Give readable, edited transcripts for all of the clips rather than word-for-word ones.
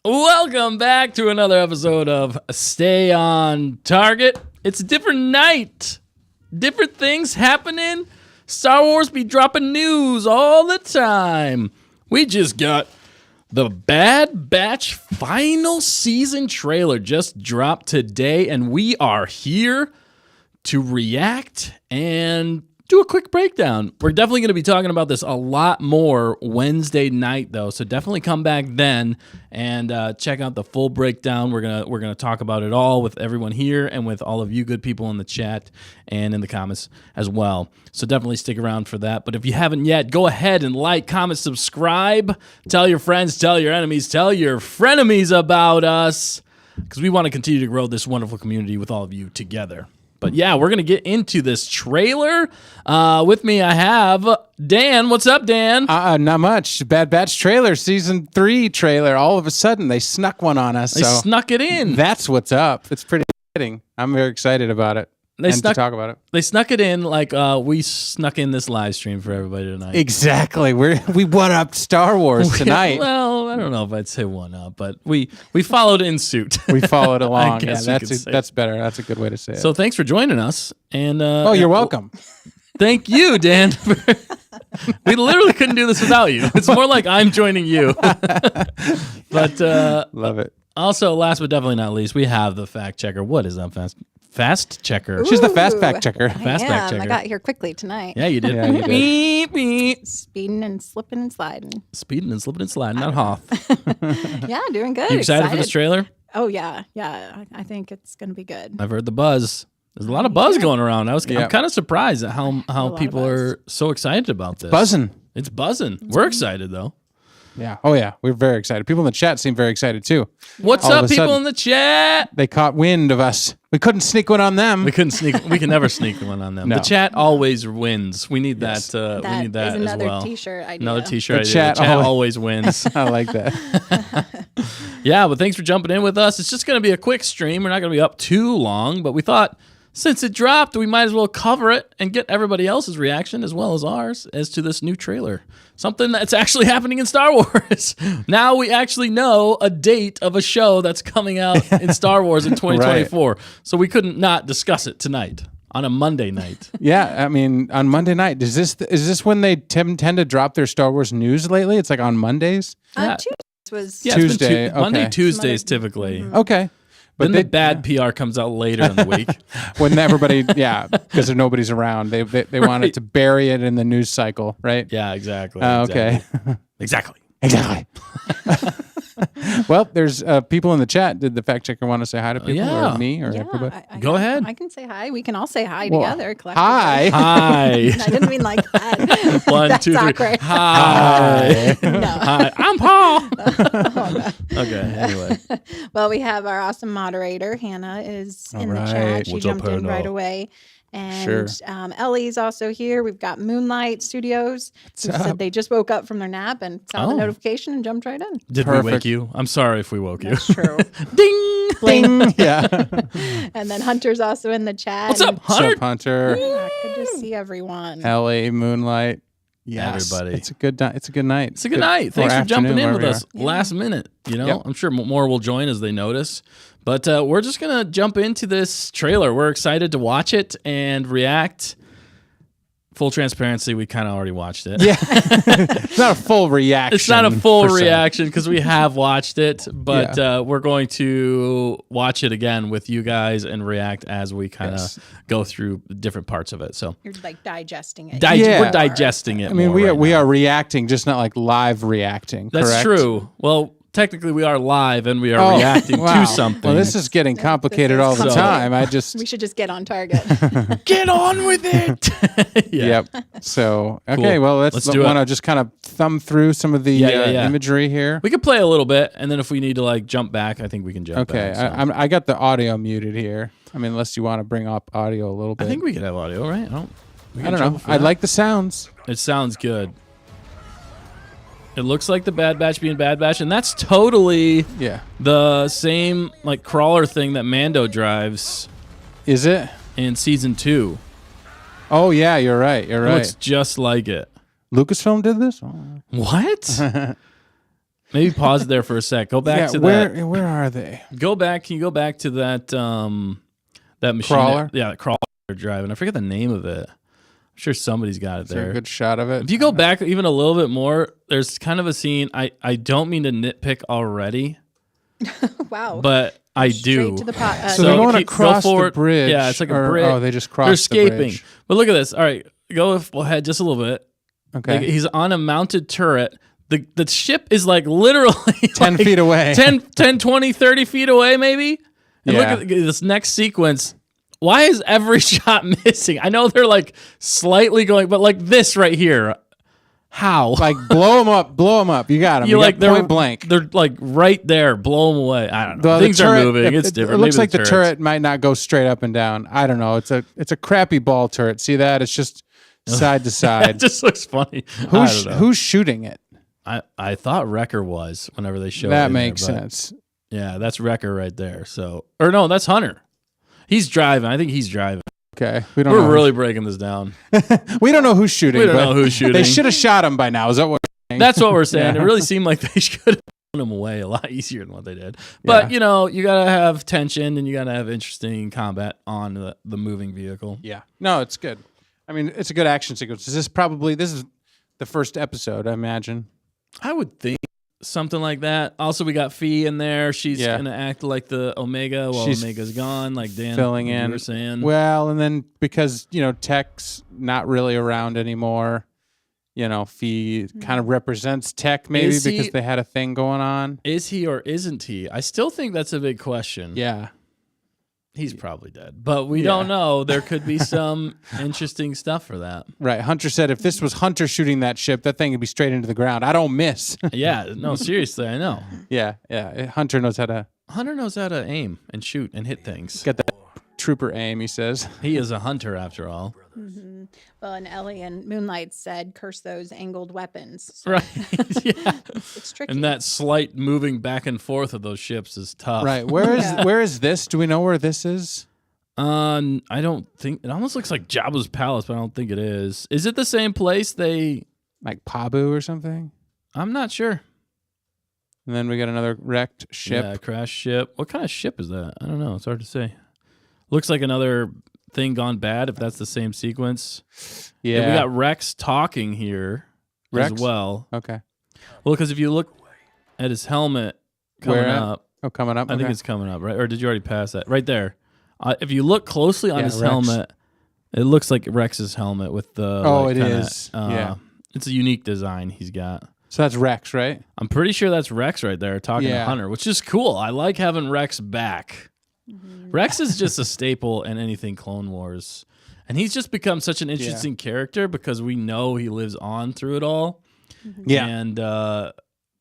Welcome back to another episode of Stay on Target. It's a different night. Different things happening. Star Wars be dropping news all the time. We just got the Bad Batch final season trailer just dropped today, and we are here to react and do a quick breakdown. We're definitely going to be talking about this a lot more Wednesday night, though, so definitely come back then and check out the full breakdown. We're gonna talk about it all with everyone here and with all of you good people in the chat and in the comments as well. So definitely stick around for that. But if you haven't yet, go ahead and like, comment, subscribe. Tell your friends, tell your enemies, tell your frenemies about us, because we want to continue to grow this wonderful community with all of you together. But yeah, we're going to get into this trailer. With me, I have Dan. What's up, Dan? Not much. Bad Batch trailer, season 3 trailer. All of a sudden, they snuck one on us. They snuck it in. That's what's up. It's pretty exciting. I'm very excited about it. To talk about it. They snuck it in like we snuck in this live stream for everybody tonight. Exactly. We one-upped Star Wars tonight. Well, I don't know if I'd say one-up, but we followed in suit. We followed along. I guess that's better. That's a good way to say it. So thanks for joining us. And you're welcome. Thank you, Dan. We literally couldn't do this without you. It's more like I'm joining you. But love it. Also, last but definitely not least, we have the fact checker. What is up, Fast checker? She's the fast fact checker. Fast fact checker. I got here quickly tonight. Yeah, you did. Yeah, you did. Beep, beep. Speeding and slipping and sliding. Speeding and slipping and sliding, not Hoth. Yeah, doing good. You excited for this trailer? Oh, yeah. I think it's going to be good. I've heard the buzz. There's a lot of buzz going around. I'm kind of surprised at how people are so excited about this. Buzzing. It's buzzing. We're excited, though. Yeah. Oh, yeah. We're very excited. People in the chat seem very excited, too. What's up, people in the chat? They caught wind of us. We couldn't sneak one on them. We can never sneak one on them. No. The chat always wins. We need that. That we need that is as well. another T-shirt idea. Another T-shirt The idea. chat The chat always wins. I like that. Yeah, but thanks for jumping in with us. It's just going to be a quick stream. We're not going to be up too long, but we thought since it dropped, we might as well cover it and get everybody else's reaction as well as ours as to this new trailer. Something that's actually happening in Star Wars. Now we actually know a date of a show that's coming out in Star Wars in 2024. Right. So we couldn't not discuss it tonight on a Monday night. Yeah, I mean, on Monday night. Is this when they tend to drop their Star Wars news lately? It's like on Mondays? Tuesdays was... Yeah, Tuesday. Monday, Tuesdays typically. Mm-hmm. Okay. But then the bad PR comes out later in the week. When everybody, because nobody's around. They wanted to bury it in the news cycle, right? Yeah, exactly. Okay. Exactly. Well, there's people in the chat. Did the fact checker want to say hi to people or me or everybody? Go ahead. I can say hi. We can all say hi together. Hi. Hi. I didn't mean like that. 1, 2, 3. Awkward. Hi. No. Hi. I'm Paul. Oh, no. Okay. Anyway. Well, we have our awesome moderator. Hannah is in the chat. She What's up, jumped in Hannah? right away. And Ellie's also here. We've got Moonlight Studios, who said they just woke up from their nap and saw the notification and jumped right in. Did we wake you? I'm sorry if we woke you. That's true. Ding. Ding. Yeah. And then Hunter's also in the chat. What's up, Hunter? What's up, Hunter? Yeah, good to see everyone. Ellie, Moonlight. Yes. Everybody. It's a good night. It's a good night. It's a good night. Thanks for jumping in with us Yeah. last minute. I'm sure more will join as they notice. But we're just going to jump into this trailer. We're excited to watch it and react. Full transparency, we kind of already watched it. Yeah. It's not a full reaction. It's not a full reaction because we have watched it, but we're going to watch it again with you guys and react as we kind of go through different parts of it. So You're like digesting it. we're digesting it. I mean, more we right are now. reacting, just not like live reacting. That's correct? true. Well, technically we are live and we are reacting to something. Well, this is getting complicated all the complicated. time. We should just get on target. Get on with it. Yep. So, okay, Cool. well, Let's do want it. to just kind of thumb through some of the imagery here. We could play a little bit, and then if we need to like jump back, I think we can jump Okay, back. So. I got the audio muted here. I mean, unless you want to bring up audio a little bit. I think we could have audio, right? I don't know. I like the sounds. It sounds good. It looks like the Bad Batch being Bad Batch, and that's totally the same like crawler thing that Mando drives. Is it? In season 2. Oh yeah, you're right. It looks just like it. Lucasfilm did this? What? Maybe pause it there for a sec. Go back to where that. where are they? Go back. Can you go back to that that machine? Crawler? The crawler they're driving. I forget the name of it. I'm sure somebody's got it Is there there. a good shot of it? If you go back even a little bit more, there's kind of a scene. I don't mean to nitpick already, Wow. but I Straight do. to the pot. So they're going go across the forward. bridge. Yeah, it's like a or- bridge. Oh, they just They're crossed the escaping. bridge. But look at this. All right, go ahead just a little bit. Okay. Like, he's on a mounted turret. The ship is like literally 10 feet away. 10, 20, 30 feet away maybe. And Yeah. look at this next sequence. Why is every shot missing? I know they're like slightly going, but like this right here. How? Like blow them up. You got them. You like got point blank. They're like right there. Blow them away. I don't know. The Things turret- are moving. It's it different. looks Maybe like the turrets. turret might not go straight up and down. I don't know. It's a crappy ball turret. See that? It's just side to It side. just looks funny. I don't know. Who's shooting it? I thought Wrecker was whenever they showed That it. makes sense. Yeah, that's Wrecker right there. So, or no, that's Hunter. He's driving. I think he's driving. Okay, we don't We're know. really breaking this down. We don't know who's shooting. We don't but know who's shooting. They should have shot him by now. Is that what? That's what we're saying. Yeah. It really seemed like they should have thrown him away a lot easier than what they did. But you know, you gotta have tension and you gotta have interesting combat on the moving vehicle. Yeah. No, it's good. I mean, it's a good action sequence. This is the first episode, I imagine. I would think something like that. Also, we got Fee in there. She's Yeah. gonna act like the Omega while She's Omega's gone, like Dan filling you in. were saying. Well, and then because Tech's not really around anymore, Fee kind of represents Tech maybe Is he- because they had a thing going on. Is he or isn't he? I still think that's a big question. Yeah. He's probably dead, but we Yeah. don't know. There could be some interesting stuff for that. Right. Hunter said if this was Hunter shooting that ship, that thing would be straight into the ground. I don't miss. Yeah, no, seriously, I know. Yeah. Hunter knows how to Hunter knows how to aim and shoot and hit things. get that trooper aim, he says. He is a hunter after all. Well, and Ellie and Moonlight said, "Curse those angled weapons." So Right. Yeah. it's tricky. And that slight moving back and forth of those ships is tough. Right. Where is Yeah. where is this? Do we know where this is? I don't think it almost looks like Jabba's palace, but I don't think it is. Is it the same place Like Pabu or something? I'm not sure. And then we got another wrecked ship. Yeah, crash ship. What kind of ship is that? I don't know. It's hard to say. Looks like another thing gone bad if that's the same sequence. Yeah. And we got Rex talking here Rex? as well. Okay. Well, because if you look at his helmet coming Where at? up, Oh, coming up. I think Okay. it's coming up, right? Or did you already pass that? Right there. If you look closely on Yeah, his Rex. helmet, it looks like Rex's helmet with the. Oh, like, it kinda, is. Yeah. It's a unique design he's got. So that's Rex, right? I'm pretty sure that's Rex right there talking to Yeah. Hunter, which is cool. I like having Rex back. Rex is just a staple in anything Clone Wars. And he's just become such an interesting character because we know he lives on through it all. Yeah. And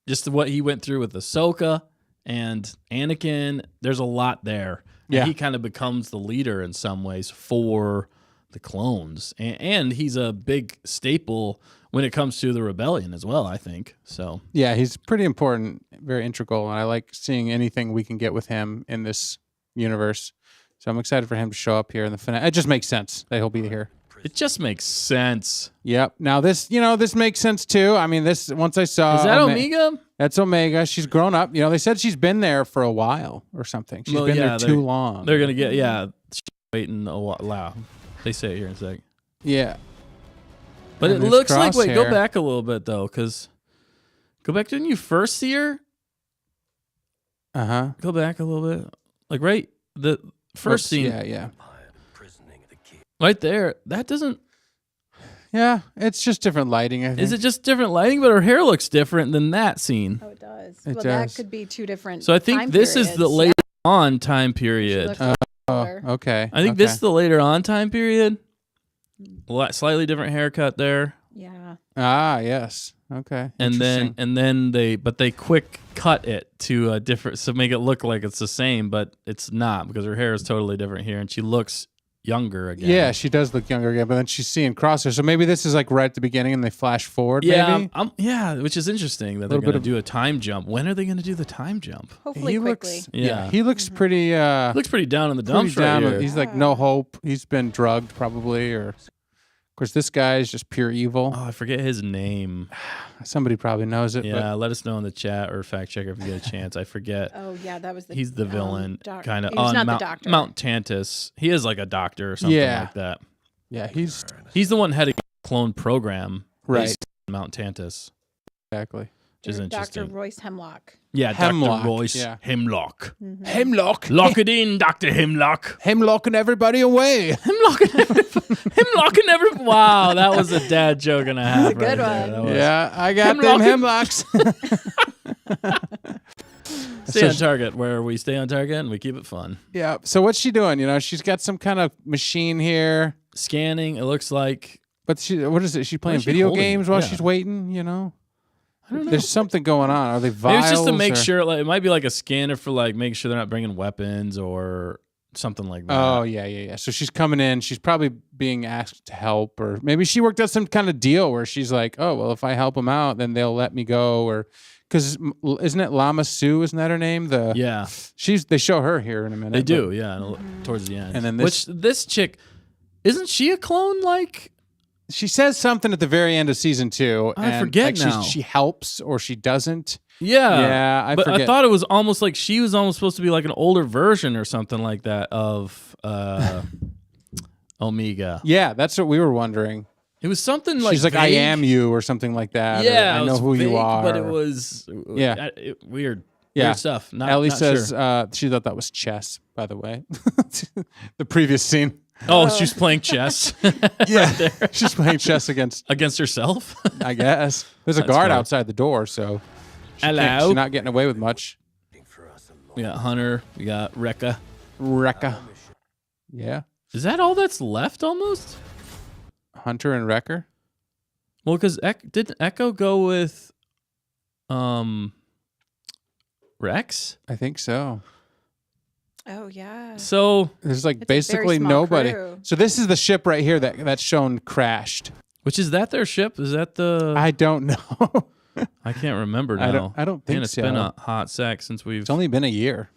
just what he went through with Ahsoka and Anakin, there's a lot there. And Yeah. he kind of becomes the leader in some ways for the clones. And he's a big staple when it comes to the rebellion as well, I think. So Yeah, he's pretty important, very integral, and I like seeing anything we can get with him in this universe. So I'm excited for him to show up here in the finale. It just makes sense that he'll be here. it just makes sense. Yep. Now this makes sense too. I mean, this once I saw Is that Omega? That's Omega. She's grown up. They said she's been there for a while or something. She's Well, been yeah, there too long. They're going to get, she's waiting a while. Wow. They say it here in a sec. Yeah. But And it there's looks like, wait, go Crosshair. back a little bit though, because go back to when you first see her. Uh-huh. Go back a little bit. Like the first scene Yeah. right there. That doesn't, Yeah, it's just different lighting, I think. is it just different lighting? But her hair looks different than that scene. Oh, it does. It well, does. that could be two different. So I think time this is the periods. later on time She period. looks like Oh, her. okay. I think okay. this is the later on time period. Slightly different haircut there. Yeah. Ah, yes. Okay. And Interesting. then they quick cut it to a different, so make it look like it's the same, but it's not because her hair is totally different here and she looks younger again. Yeah, she does look younger again, but then she's seeing Crosshair. So maybe this is like right at the beginning and they flash forward, Yeah, maybe? which is interesting that they're Little going bit to of- do a time jump. When are they going to do the time jump? Hopefully He quickly. looks Yeah. he looks pretty Looks pretty down in the pretty dumps right down. here. He's like no hope. He's been drugged probably or Of course, this guy is just pure evil. Oh, I forget his name. Somebody probably knows it. Yeah, let us know in the chat or fact checker if you get a chance. I forget. Oh yeah, that was the. He's the villain, kind of. He's not the doctor. Mount Tantus. He is like a doctor or something like that. Yeah, he's the one heading the clone program, right. based on Mount Tantus. Exactly. Which is interesting. Dr. Royce Hemlock. Yeah, Hemlock, Dr. Royce yeah. Hemlock. Mm-hmm. Hemlock. Lock it in, Dr. Hemlock. Hemlocking everybody away. Hemlocking every. Wow, that was a dad joke and a half. That's a good one. That was- Yeah, I got them hemlocks. Stay on target, where we stay on target and we keep it fun. Yeah. So what's she doing? You know, she's got some kind of machine here. Scanning, it looks like. But what is it? She's playing she video holding? games while Yeah. she's waiting, you know? I don't know. There's something going on. Are they Maybe vials? it's just to make or- sure, like, it might be like a scanner for like making sure they're not bringing weapons or something like that. Oh, yeah. So she's coming in. She's probably being asked to help, or maybe she worked out some kind of deal where she's like, oh, well, if I help them out, then they'll let me go. Or because isn't it Lama Sue? Isn't that her name? Yeah, They show her here in a minute. they do. but- Yeah, towards the end. And then this chick, isn't she a clone? Like, She says something at the very end of season 2. I and forget like now. She helps or she doesn't. yeah, Yeah, I but forget. I thought it was almost like she was almost supposed to be like an older version or something like that of Omega. Yeah, that's what we were wondering. It was something like She's like, I vague. am you or something like that. or, Yeah, I it know was who you vague, are. but it was Yeah. weird. Yeah. Weird stuff. Ellie not says sure. she thought that was chess, by the way. The previous scene. Oh, she's playing chess Yeah. She's playing chess against, against herself. I guess. There's a That's guard funny. outside the door, so Hello. she's not getting away with much. We got Hunter. We got Rekka. Rekka. Yeah. Is that all that's left almost? Hunter and Wrecker. Well, because didn't Echo go with Rex? I think so. Oh yeah. So, There's like It's a very basically small nobody. crew. So this is the ship right here that's shown crashed. which is that their ship? Is that the? I don't know. I can't remember now. I don't think Man, it's so. been a hot sec since we've. It's only been a year.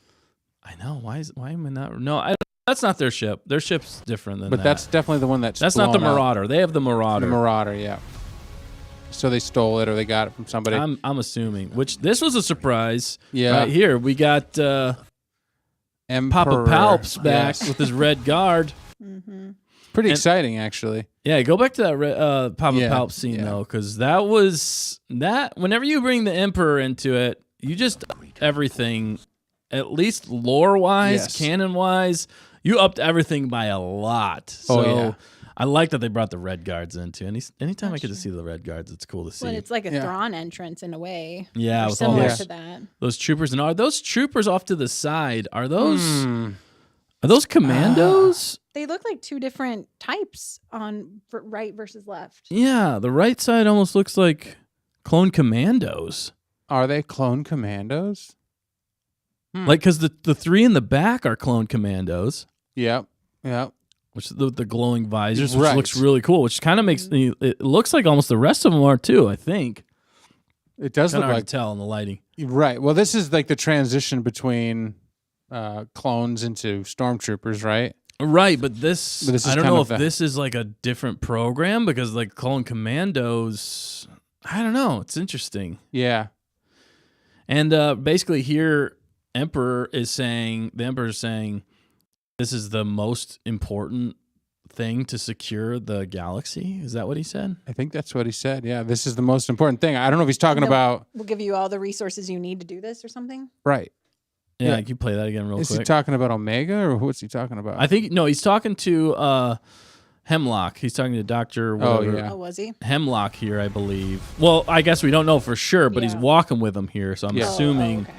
I know. Why am I not? No, that's not their ship. Their ship's different than But that. that's definitely the one that's not the blown up. Marauder. They have the Marauder. The Marauder, yeah. So they stole it or they got it from somebody. I'm assuming. Which this was a surprise. Yeah. Right here we got Papa Emperor. Palps back Yes. with his red guard. Mm-hmm. Pretty and- exciting, actually. Yeah, go back to that Papa Yeah, Palps scene yeah. though, because that was that. Whenever you bring the Emperor into it, you just everything, at least lore wise, Yes. canon wise, you upped everything by a lot. So Oh, yeah. I like that they brought the Red Guards into. Anytime I get to see the Red Guards, it's cool to see. Well, it's like a Yeah. Thrawn entrance in a way. Yeah, Or with all similar those- to that. those troopers. And are those troopers off to the side? Are those Hmm. are those commandos? They look like two different types on right versus left. Yeah, the right side almost looks like clone commandos. Are they clone commandos? Like, because the three in the back are clone commandos, Yep. Yep. which the glowing visors, which Right. looks really cool. Which kind of makes me. It looks like almost the rest of them are too. I think. It does Kind look of hard like to tell in the lighting. right. Well, this is like the transition between clones into stormtroopers, right? Right, but this But this is I don't kind know of if the- this is like a different program because like clone commandos. I don't know. It's interesting. Yeah. And basically here, the Emperor is saying, this is the most important thing to secure the galaxy. Is that what he said? I think that's what he said. Yeah. This is the most important thing. I don't know if he's talking No. about We'll give you all the resources you need to do this or something. right. Yeah, Yeah. can you play that again real Is quick? he talking about Omega or what's he talking about? I think no, he's talking to Hemlock. He's talking to Dr. Oh, whatever. yeah. Oh, was he? Hemlock here, I believe. Well, I guess we don't know for sure, but he's Yeah. walking with him here, so I'm Yeah. assuming okay.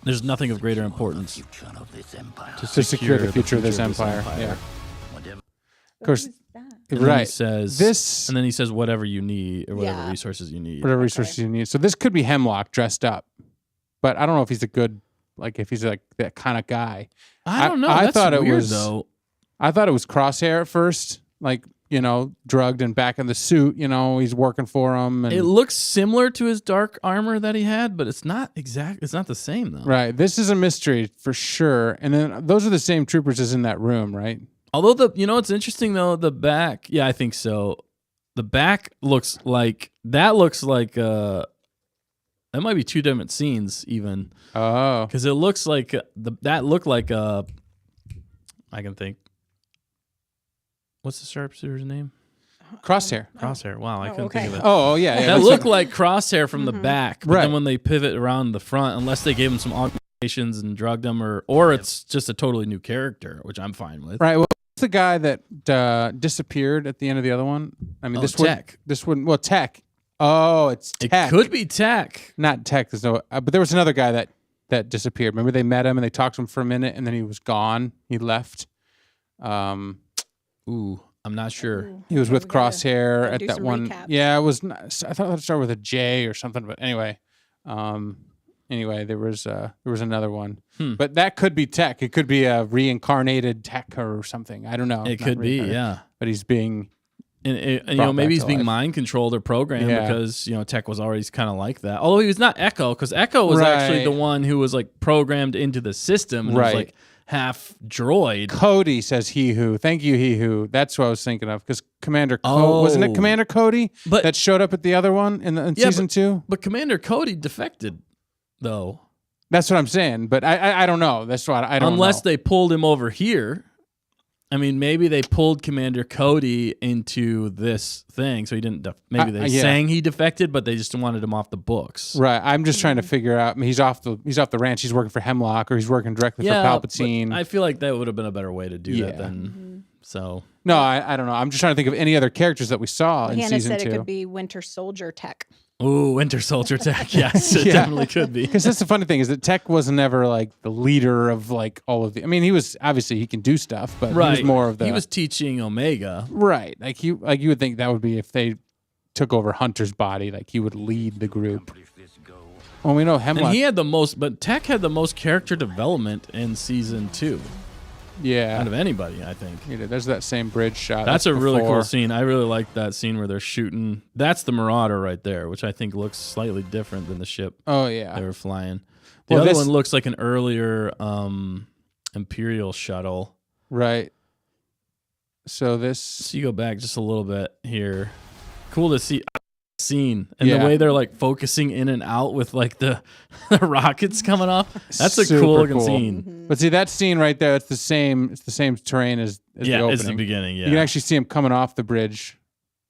there's nothing of greater importance to secure the future of this empire. Yeah. Of course, What is that? And then he right. says This and then he says whatever you need or whatever Yeah. resources you need. whatever resources you need. So this could be Hemlock dressed up, but I don't know if he's a good, like if he's like that kind of guy. I don't know. I That's thought it weird, was- though. I thought it was Crosshair at first, like drugged and back in the suit. He's working for him. And It looks similar to his dark armor that he had, but it's not exact. It's not the same though. right, this is a mystery for sure. And then those are the same troopers as in that room, right? Although it's interesting though, the back. Yeah, I think so. The back looks like that might be two different scenes even. Oh. Because it looks like that looked like I can think. What's the sharpshooter's name? Crosshair. Crosshair. Wow, I couldn't okay. think of it. Oh, yeah. That looked like Crosshair from the back, but Right. then when they pivot around the front, unless they gave him some augmentations and drugged him, or it's just a totally new character, which I'm fine with. Right. Well, what's the guy that disappeared at the end of the other one? I mean, Tech. This wouldn't. Well, Tech. Oh, it's Tech. It could be Tech. Not Tech. There's no. But there was another guy that disappeared. Remember, they met him and they talked to him for a minute, and then he was gone. He left. Ooh, I'm not sure. He was with we gotta Crosshair at do that some one. recaps. Yeah, it was. I thought it started with a J or something, but anyway. Anyway, there was another one, but that could be Tech. It could be a reincarnated Tech or something. I don't know. It could be, yeah. But he's being. And brought maybe back he's to being life. mind controlled or programmed Yeah. because Tech was always kind of like that. Although he was not Echo, because Echo was actually Right. the one who was like programmed into the system and was Right. like half droid. Cody says he who. Thank you, he who. That's what I was thinking of because Commander wasn't it Oh. Commander Cody But- that showed up at the other one in Yeah, season 2? But Commander Cody defected, though. That's what I'm saying. But I don't know. That's what I don't Unless know. they pulled him over here. I mean, maybe they pulled Commander Cody into this thing, so he didn't. Maybe they yeah. sang he defected, but they just wanted him off the books. Right. I'm just trying to figure out. I mean, he's off the ranch. He's working for Hemlock, or he's working directly for but Palpatine. I feel like that would have been a better way to do Yeah. that than so. No, I don't know. I'm just trying to think of any other characters that we saw in Hannah season said 2. it could be Winter Soldier Tech. Ooh, Winter Soldier Tech. Yes, it Yeah. definitely could be. Because that's the funny thing is that Tech wasn't ever like the leader of like all of the. I mean, he was obviously he can do stuff, but he was more of the. He was teaching Omega. right. Like you would think that would be if they took over Hunter's body, like he would lead the group. Well, we know Hemlock. And he had the most, but Tech had the most character development in season 2 yeah. out of anybody, I think. He did. There's that same bridge shot. That's a really before. cool scene. I really like that scene where they're shooting. That's the Marauder right there, which I think looks slightly different than the ship Oh yeah. they were flying. The Well, other this- one looks like an earlier Imperial shuttle. Right. So this. So you go back just a little bit here. Cool to see scene and Yeah. the way they're like focusing in and out with like the rockets coming off. That's a Super cool looking cool. scene. But see that scene right there. It's the same terrain as the Yeah, opening. it's the beginning. Yeah, You can actually see him coming off the bridge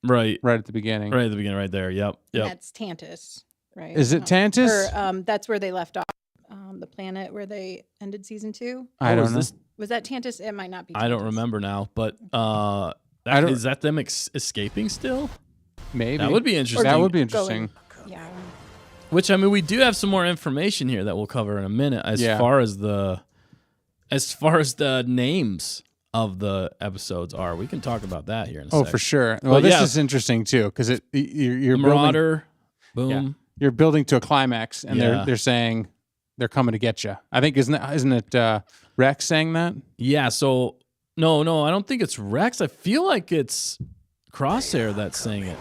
right right at the beginning. at the beginning, right there. Yep. That's Tantus, right? Is it Tantus? Or that's where they left off. The planet where they ended season 2. I don't know. Was that Tantus? It might not be. I don't Tantus. remember now, but don't- is that them escaping still? Maybe That would be interesting. That would be Going- interesting. Yeah. Which I mean, we do have some more information here that we'll cover in a minute as Yeah. far as the names of the episodes are. We can talk about that here in a Oh, sec. for sure. Well, But this yeah. is interesting too because you're building, Marauder, boom. you're building to a climax, and Yeah. they're saying they're coming to get you. I think isn't it Rex saying that? Yeah. So no, I don't think it's Rex. I feel like it's Crosshair that's saying it.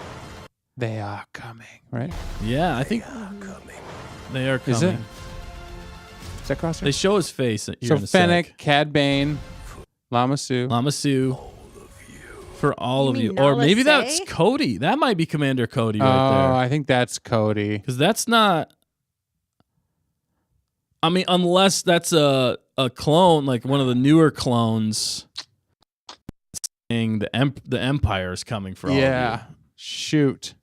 They are coming, right? Yeah, I think they are coming. Is it? Is that Crosshair? They show his face here So in a Fennec, sec. Cad Bane, Lama Su. Lama Su. For all You of you. mean Or Nala maybe that's Se? Cody. That might be Commander Cody Oh, right there. I think that's Cody. Because that's not. I mean, unless that's a clone, like one of the newer clones, saying the Empire is coming for all of you. Yeah. Shoot.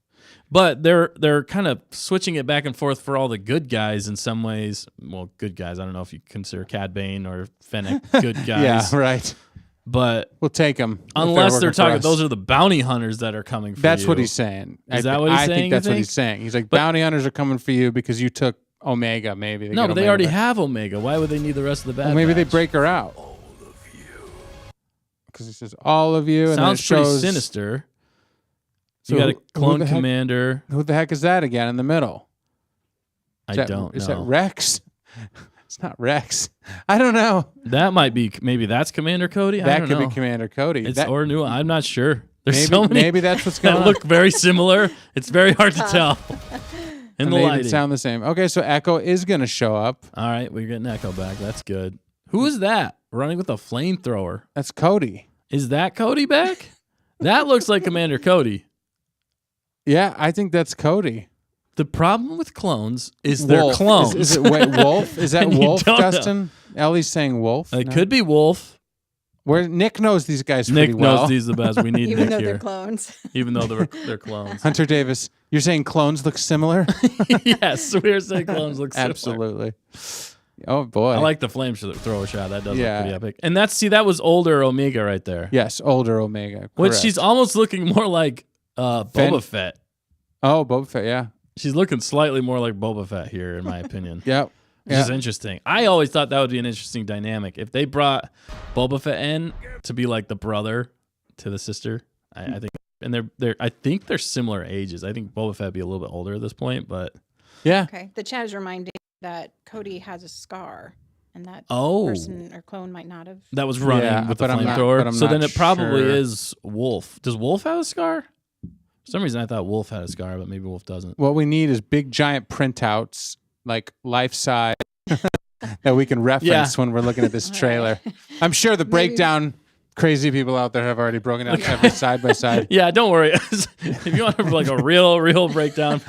But they're kind of switching it back and forth for all the good guys in some ways. Well, good guys. I don't know if you consider Cad Bane or Fennec good guys. Yeah, right. But We'll take them. unless they're talking, those are the bounty hunters that are coming for That's you. what he's saying. Is that what he's I saying, think you that's what think? he's saying. He's like, But- bounty hunters are coming for you because you took Omega, maybe. No, get but they Omega already back. have Omega. Why would they need the rest of the bad Well, maybe they batch? break her out. Because he says, all of you. And then it Sounds pretty shows, sinister. So You got a who clone the heck- commander. Who the heck is that again in the middle? I Is that- don't know. Is that Rex? It's not Rex. I don't know. That might be. Maybe that's Commander Cody. I That don't could know. be Commander Cody. It's That- or new. I'm not sure. There's maybe, so many maybe that's what's going that on. look very similar. It's very hard to tell in And the they even lighting. sound the same. Okay, so Echo is going to show up. All right, we're getting Echo back. That's good. Who is that running with a flamethrower? That's Cody. Is that Cody back? That looks like Commander Cody. Yeah, I think that's Cody. The problem with clones is they're Wolf. clones. Is it Wolf? Is that And you Wolf, don't know. Dustin? Ellie's saying Wolf. It No? could be Wolf. Where Nick knows these guys Nick pretty well. knows he's the best. We need Even Nick though here. they're clones. Even though they're clones. Hunter Davis, you're saying clones look similar? Yes, we're saying clones look similar. Absolutely. Oh boy. I like the flame thrower shot. That does Yeah. look pretty epic. And that was older Omega right there. Yes, older Omega. Which correct. she's almost looking more like Boba Fett. Oh, Boba Fett, yeah. She's looking slightly more like Boba Fett here, in my opinion. Yep. Which is interesting. I always thought that would be an interesting dynamic. If they brought Boba Fett in to be like the brother to the sister, I think, and I think they're similar ages. I think Boba Fett would be a little bit older at this point, but Yeah. Okay. The chat is reminding that Cody has a scar, and that Oh. person or clone might not have. that was running Yeah, with the but I'm not- flamethrower. but I'm So then not it probably sure. is Wolf. Does Wolf have a scar? For some reason, I thought Wolf had a scar, but maybe Wolf doesn't. What we need is big giant printouts, like life size, that we can reference when we're looking at this trailer. I'm sure the breakdown crazy people out there have already broken out every side by side. Yeah, don't worry. If you want like a real breakdown,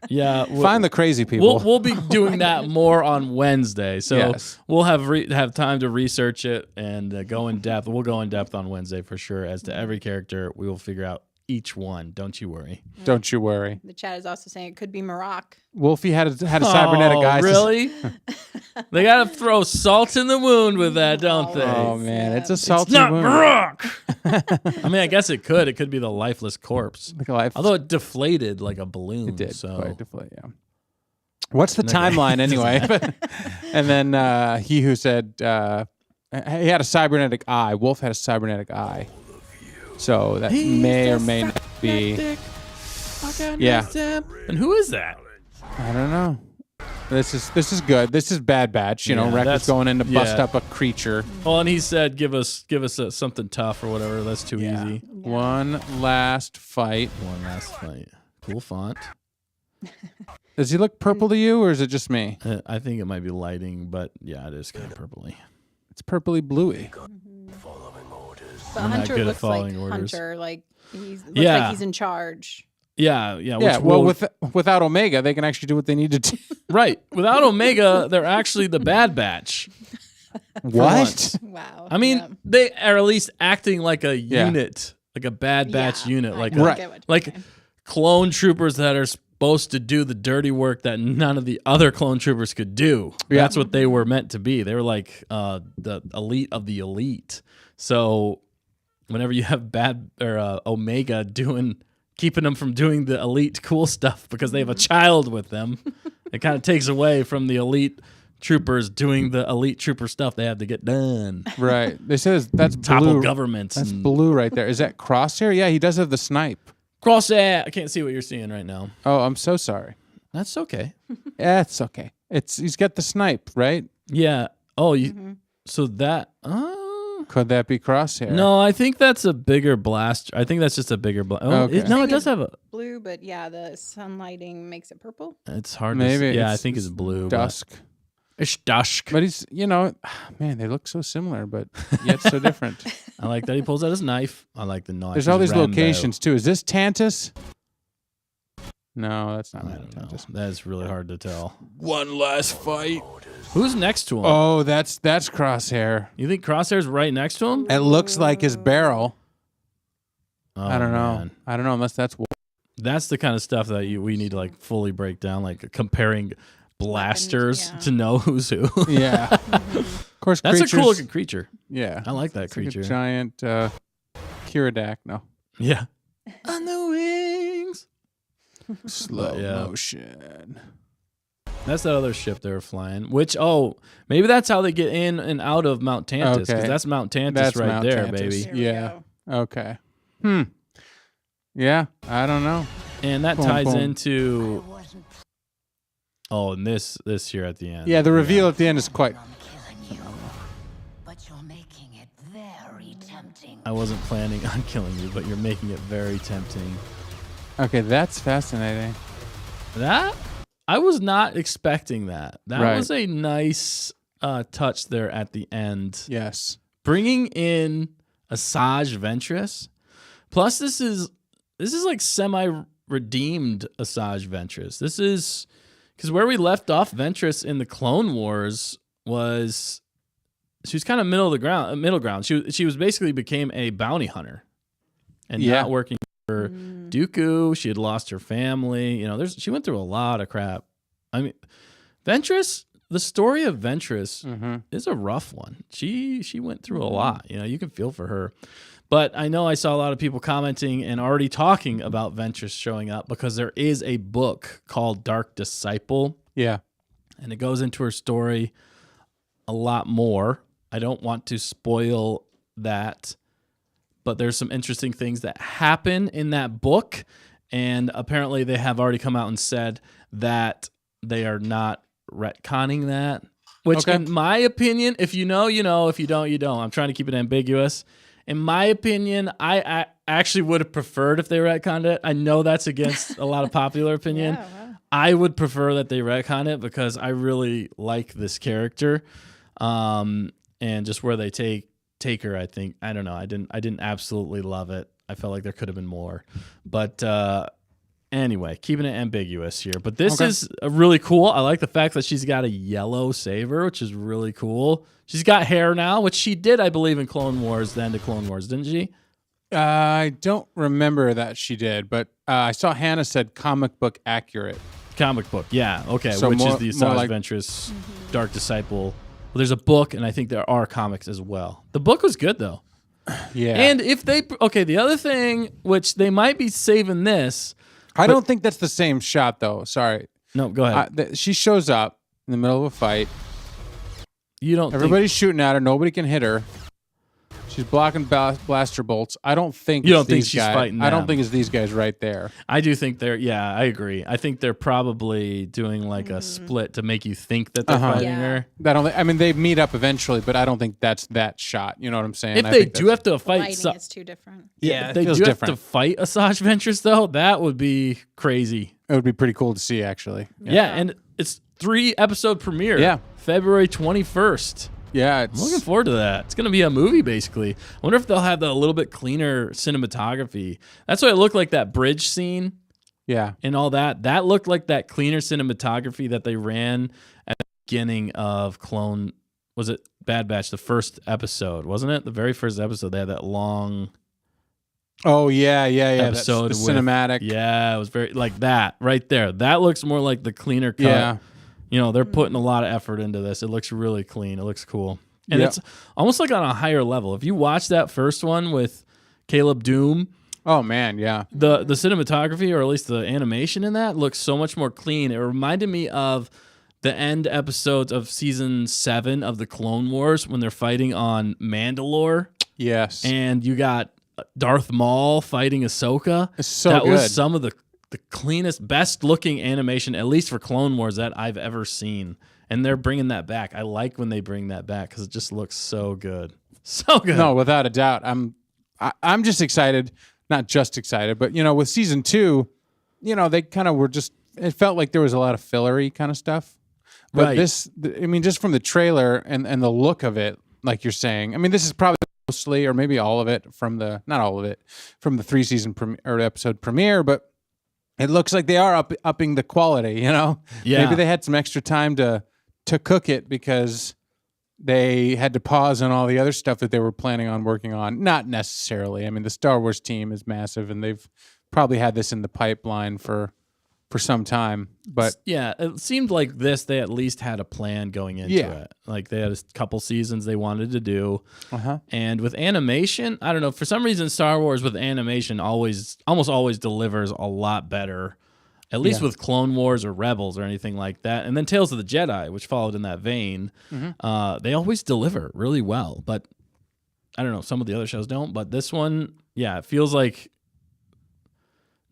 yeah, Find the crazy people. We'll be doing that more on Wednesday, so Yes. we'll have time to research it and go in depth. We'll go in depth on Wednesday for sure as to every character. We will figure out each one. Don't you worry. Don't you worry. The chat is also saying it could be Maroc. Wolfie had a cybernetic eye. Really? They gotta throw salt in the wound with that, don't they? Oh man, it's a It's salty not wound. Brock. I mean, I guess it could. It could be the lifeless corpse. Like a life. Although it deflated like a balloon. It did So quite deflate. Yeah. What's the timeline anyway? And then he who said he had a cybernetic eye. Wolf had a cybernetic eye. So that may or may not be. Yeah. And who is that? I don't know. This is good. This is Bad Batch. You know, Yeah, Wrecker's that's- going in to bust yeah. up a creature. Well, and he said, "Give us something tough or whatever." That's too Yeah. easy. One last fight. One last fight. Cool font. Does he look purple to you, or is it just me? I think it might be lighting, but yeah, it is kind of purpley. It's purpley bluey. But I'm not Hunter good at looks like following orders. Hunter, like looks Yeah. like he's in charge. Yeah. Yeah. Which Well, will- without Omega, they can actually do what they need to do. right. Without Omega, they're actually the Bad Batch. once. Wow. I mean, Yeah. they are at least acting like a Yeah. unit, like a Bad Batch Yeah, unit, I like get Right. what you're like saying. clone troopers that are supposed to do the dirty work that none of the other clone troopers could do. Yeah. That's what they were meant to be. They were like the elite of the elite. So whenever you have Omega keeping them from doing the elite cool stuff because they have a child with them, it kind of takes away from the elite troopers doing the elite trooper stuff they have to get done. Right. They said that's Topple blue. governments. That's and blue right there. Is that Crosshair? Yeah, he does have the snipe. cross that. I can't see what you're seeing right now. Oh, I'm so sorry. That's okay. Yeah, it's okay. He's got the snipe, right? Yeah. Oh, you. Mm-hmm. So that. Could that be Crosshair? No, I think that's a bigger blast. I think that's just a bigger blast. Oh, Okay. no, it does have a. blue, but yeah, the sunlighting makes it purple. It's hard. Maybe To, yeah, I it's- think it's blue. Dusk. But it's dusk. But he's, man, they look so similar, but yet so different. I like that he pulls out his knife. I like the knife. There's all these locations too. Is this Tantus? No, that's not I don't know. Tantus. That's really hard to tell. One last fight. Who's next to him? Oh, that's Crosshair. You think Crosshair's right next to him? It looks like his barrel. Oh, I don't know. man. I don't know unless that's That's the kind of stuff that we need to like fully break down, like comparing blasters yeah. to know who's who. yeah. Of course, That's a cool creatures- looking creature. Yeah, I like that It's like a creature. giant Kiradak. No, Yeah. On the wings. slow yeah. motion. That's that other ship they were flying. Which maybe that's how they get in and out of Mount Tantus because Okay. that's Mount Tantus That's right Mount there, Tantus. baby. There we Yeah. go. Okay. Yeah, I don't know. And that Boom, ties boom. into and this here at the end. Yeah, the reveal at the end is quite. But you're making it very tempting. I wasn't planning on killing you, but you're making it very tempting. Okay, that's fascinating. That I was not expecting that. That Right. was a nice touch there at the end. Yes. Bringing in Asajj Ventress. Plus, this is like semi-redeemed Asajj Ventress. This is because where we left off Ventress in the Clone Wars was she was kind of middle ground. She was basically became a bounty hunter and not working for Dooku. She had lost her family. You know, she went through a lot of crap. I mean, Ventress. The story of Ventress is a rough one. She went through a lot. You know, you can feel for her. But I know I saw a lot of people commenting and already talking about Ventress showing up because there is a book called Dark Disciple. Yeah. And it goes into her story a lot more. I don't want to spoil that, but there's some interesting things that happen in that book. And apparently they have already come out and said that they are not retconning that. Which, in my opinion, if you know, you know. If you don't, you don't. I'm trying to keep it ambiguous. In my opinion, I actually would have preferred if they retconned it. I know that's against a lot of popular opinion. Wow. I would prefer that they retcon it because I really like this character, and just where they take her. I think I don't know. I didn't absolutely love it. I felt like there could have been more, but anyway, keeping it ambiguous here. But this is really cool. I like the fact that she's got a yellow saber, which is really cool. She's got hair now, which she did, I believe, in Clone Wars, the end of Clone Wars, didn't she? I don't remember that she did, but I saw Hannah said comic book accurate. Comic book, yeah. Okay, So which more- is the more Asajj like- Ventress Dark Disciple. Well, there's a book, and I think there are comics as well. The book was good, though. Yeah. And if they... Okay, the other thing, which they might be saving this... I don't think that's the same shot, though. Sorry. No, go ahead. She shows up in the middle of a fight. You don't think... Everybody's shooting at her. Nobody can hit her. She's blocking blaster bolts. I don't think You it's don't think these she's guys. fighting I don't them. think it's these guys right there. I do think they're... Yeah, I agree. I think they're probably doing like a split to make you think that they're fighting Yeah. her. I mean, they meet up eventually, but I don't think that's that shot. You know what I'm saying? If I they think do that's- have to fight... Lighting is too different. Yeah, if it they feels do different. have to fight Asajj Ventress, though, that would be crazy. It would be pretty cool to see, actually. Yeah, and it's 3-episode premiere. Yeah. February 21st. Yeah, I'm looking forward to that. It's going to be a movie, basically. I wonder if they'll have a little bit cleaner cinematography. That's what it looked like, that bridge scene yeah. and all that. That looked like that cleaner cinematography that they ran at the beginning of was it Bad Batch, the first episode, wasn't it? The very first episode, they had that long Oh yeah. That's episode the with cinematic. Yeah, it was very like that right there. That looks more like the cleaner cut. Yeah. You know, they're putting a lot of effort into this. It looks really clean. It looks cool. And Yep. it's almost like on a higher level. If you watch that first one with Caleb Doom, Oh man, yeah. the cinematography, or at least the animation in that, looks so much more clean. It reminded me of the end episodes of season 7 of the Clone Wars when they're fighting on Mandalore, Yes. and you got Darth Maul fighting Ahsoka. It's so that good. was some of the cleanest, best looking animation, at least for Clone Wars, that I've ever seen. And they're bringing that back. I like when they bring that back because it just looks so good. So good. No, without a doubt. I'm just excited. Not just excited, but you know, with season 2, you know, they kind of were just. It felt like there was a lot of fillery kind of stuff. But Right. I mean, just from the trailer and the look of it, like you're saying. I mean, this is probably mostly, or maybe all of it not all of it, from the 3-season or episode premiere, but it looks like they are upping the quality. You know, Yeah. Maybe they had some extra time to cook it because they had to pause on all the other stuff that they were planning on working on. Not necessarily. I mean, the Star Wars team is massive, and they've probably had this in the pipeline for some time. But Yeah, it seemed like they at least had a plan going into Yeah. it. Like they had a couple seasons they wanted to do. uh-huh. And with animation, I don't know, for some reason Star Wars with animation almost always delivers a lot better. At least Yeah. with Clone Wars or Rebels or anything like that. And then Tales of the Jedi, which followed in that vein, they always deliver really well. But I don't know, some of the other shows don't. But this one, yeah, it feels like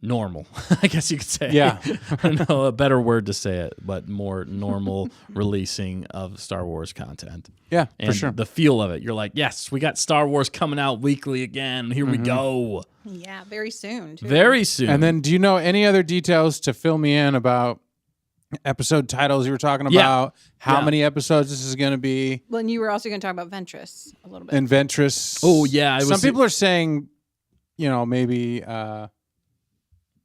normal, I guess you could say. Yeah. I don't know a better word to say it, but more normal releasing of Star Wars content. Yeah, And for sure. the feel of it, you're like, yes, we got Star Wars coming out weekly again. Here we go. Yeah, very soon. Too. Very soon. And then, do you know any other details to fill me in about episode titles you were talking Yeah. about, how Yeah. many episodes this is going to be, Well, and you were also going to talk about Ventress a little bit. and Ventress. Oh, yeah, I Some was- people are saying, maybe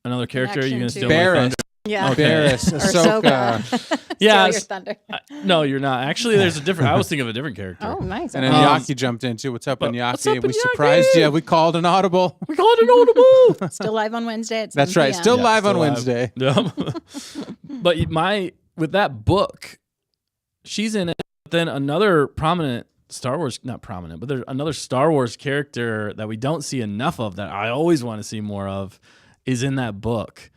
Another character. Are you going to Connection steal to- my Barris. thunder? yeah. Okay. Barris, Or Ahsoka, Ahsoka. Yeah, Steal your s- thunder. No, you're not. Actually, there's a different. I was thinking of a different character. Oh, nice. and then Okay. Yaki jumped in too. What's up, But- Iñaki? what's up, We Iñaki? surprised you. We called an audible. We called it audible. Still live on Wednesday at 7 That's right. PM. Still Yeah, live on still live. Wednesday. Yeah. But with that book, she's in it. But then another prominent Star Wars, not prominent, but there's another Star Wars character that we don't see enough of that I always want to see more of, is in that book.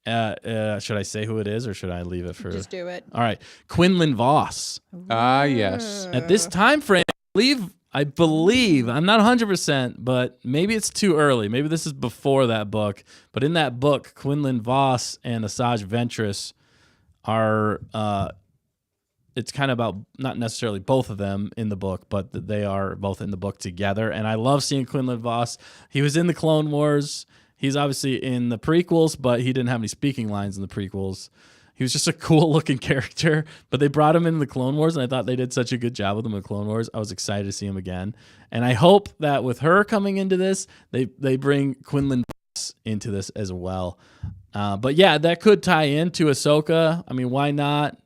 Should I say who it is, or should I leave it for? Just do it. All right, Quinlan Voss. Ah, yes. At this time frame, I believe, I'm not 100%, but maybe it's too early. Maybe this is before that book. But in that book, Quinlan Voss and Asajj Ventress are, it's kind of about not necessarily both of them in the book, but they are both in the book together. And I love seeing Quinlan Voss. He was in the Clone Wars. He's obviously in the prequels, but he didn't have any speaking lines in the prequels. He was just a cool looking character, but they brought him in the Clone Wars, and I thought they did such a good job with him in Clone Wars. I was excited to see him again. And I hope that with her coming into this, they bring Quinlan Voss into this as well. But yeah, that could tie into Ahsoka. I mean, why not?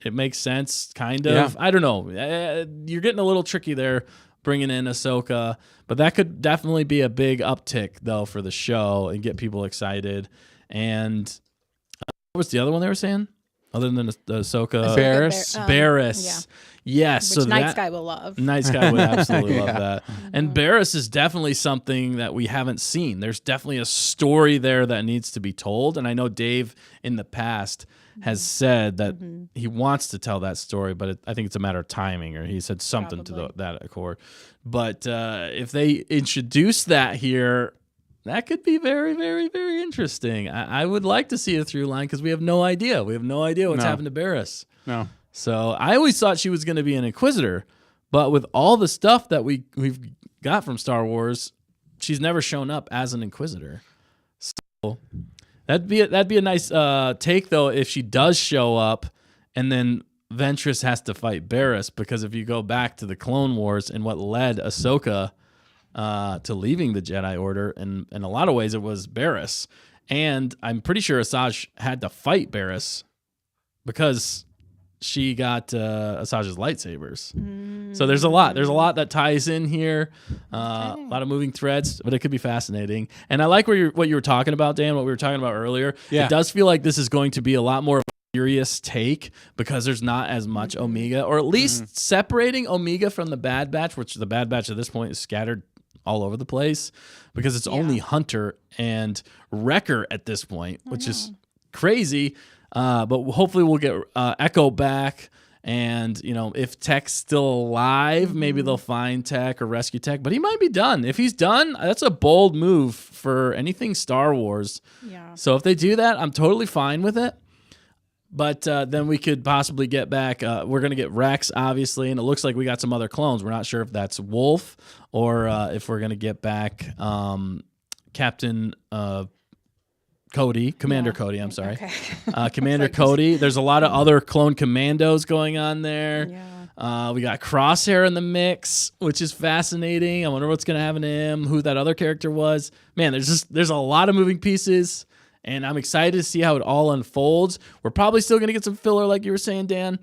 It makes sense, kind of. Yeah. I don't know. You're getting a little tricky there bringing in Ahsoka, but that could definitely be a big uptick, though, for the show and get people excited. And what was the other one they were saying? Other than the Ahsoka? Barris. Barris. Yes. Which so Night that, Sky will love. Night Sky would absolutely love Yeah. that. And Barris is definitely something that we haven't seen. There's definitely a story there that needs to be told. And I know Dave in the past has said that he wants to tell that story, but I think it's a matter of timing, or he said something to Probably. that accord. But if they introduce that here, that could be very, very, very interesting. I would like to see a through line because we have no idea. We have no idea what's No. happened to Barris. No. So I always thought she was going to be an Inquisitor, but with all the stuff that we've got from Star Wars, she's never shown up as an Inquisitor. So that'd be a nice take, though, if she does show up, and then Ventress has to fight Barris, because if you go back to the Clone Wars and what led Ahsoka to leaving the Jedi Order, and in a lot of ways it was Barris, and I'm pretty sure Asajj had to fight Barris because she got Asajj's lightsabers. So there's a lot. There's a lot that ties in here. A lot of moving threads, but it could be fascinating. And I like what you were talking about, Dan, what we were talking about earlier. Yeah. It does feel like this is going to be a lot more of a serious take because there's not as much Omega, or at least separating Omega from the Bad Batch, which the Bad Batch at this point is scattered all over the place because it's only Hunter and Wrecker at this point, which is crazy. But hopefully we'll get Echo back, and if Tech's still alive, maybe they'll find Tech or rescue Tech. But he might be done. If he's done, that's a bold move for anything Star Wars. Yeah. So if they do that, I'm totally fine with it. But then we could possibly get back. We're going to get Rex, obviously, and it looks like we got some other clones. We're not sure if that's Wolf or if we're going to get back Captain Cody, Commander Cody, I'm sorry. Okay. Commander It's like- Cody. There's a lot of other clone commandos going on there. Yeah. We got Crosshair in the mix, which is fascinating. I wonder what's going to happen to him, who that other character was. Man, there's a lot of moving pieces, and I'm excited to see how it all unfolds. We're probably still going to get some filler, like you were saying, Dan.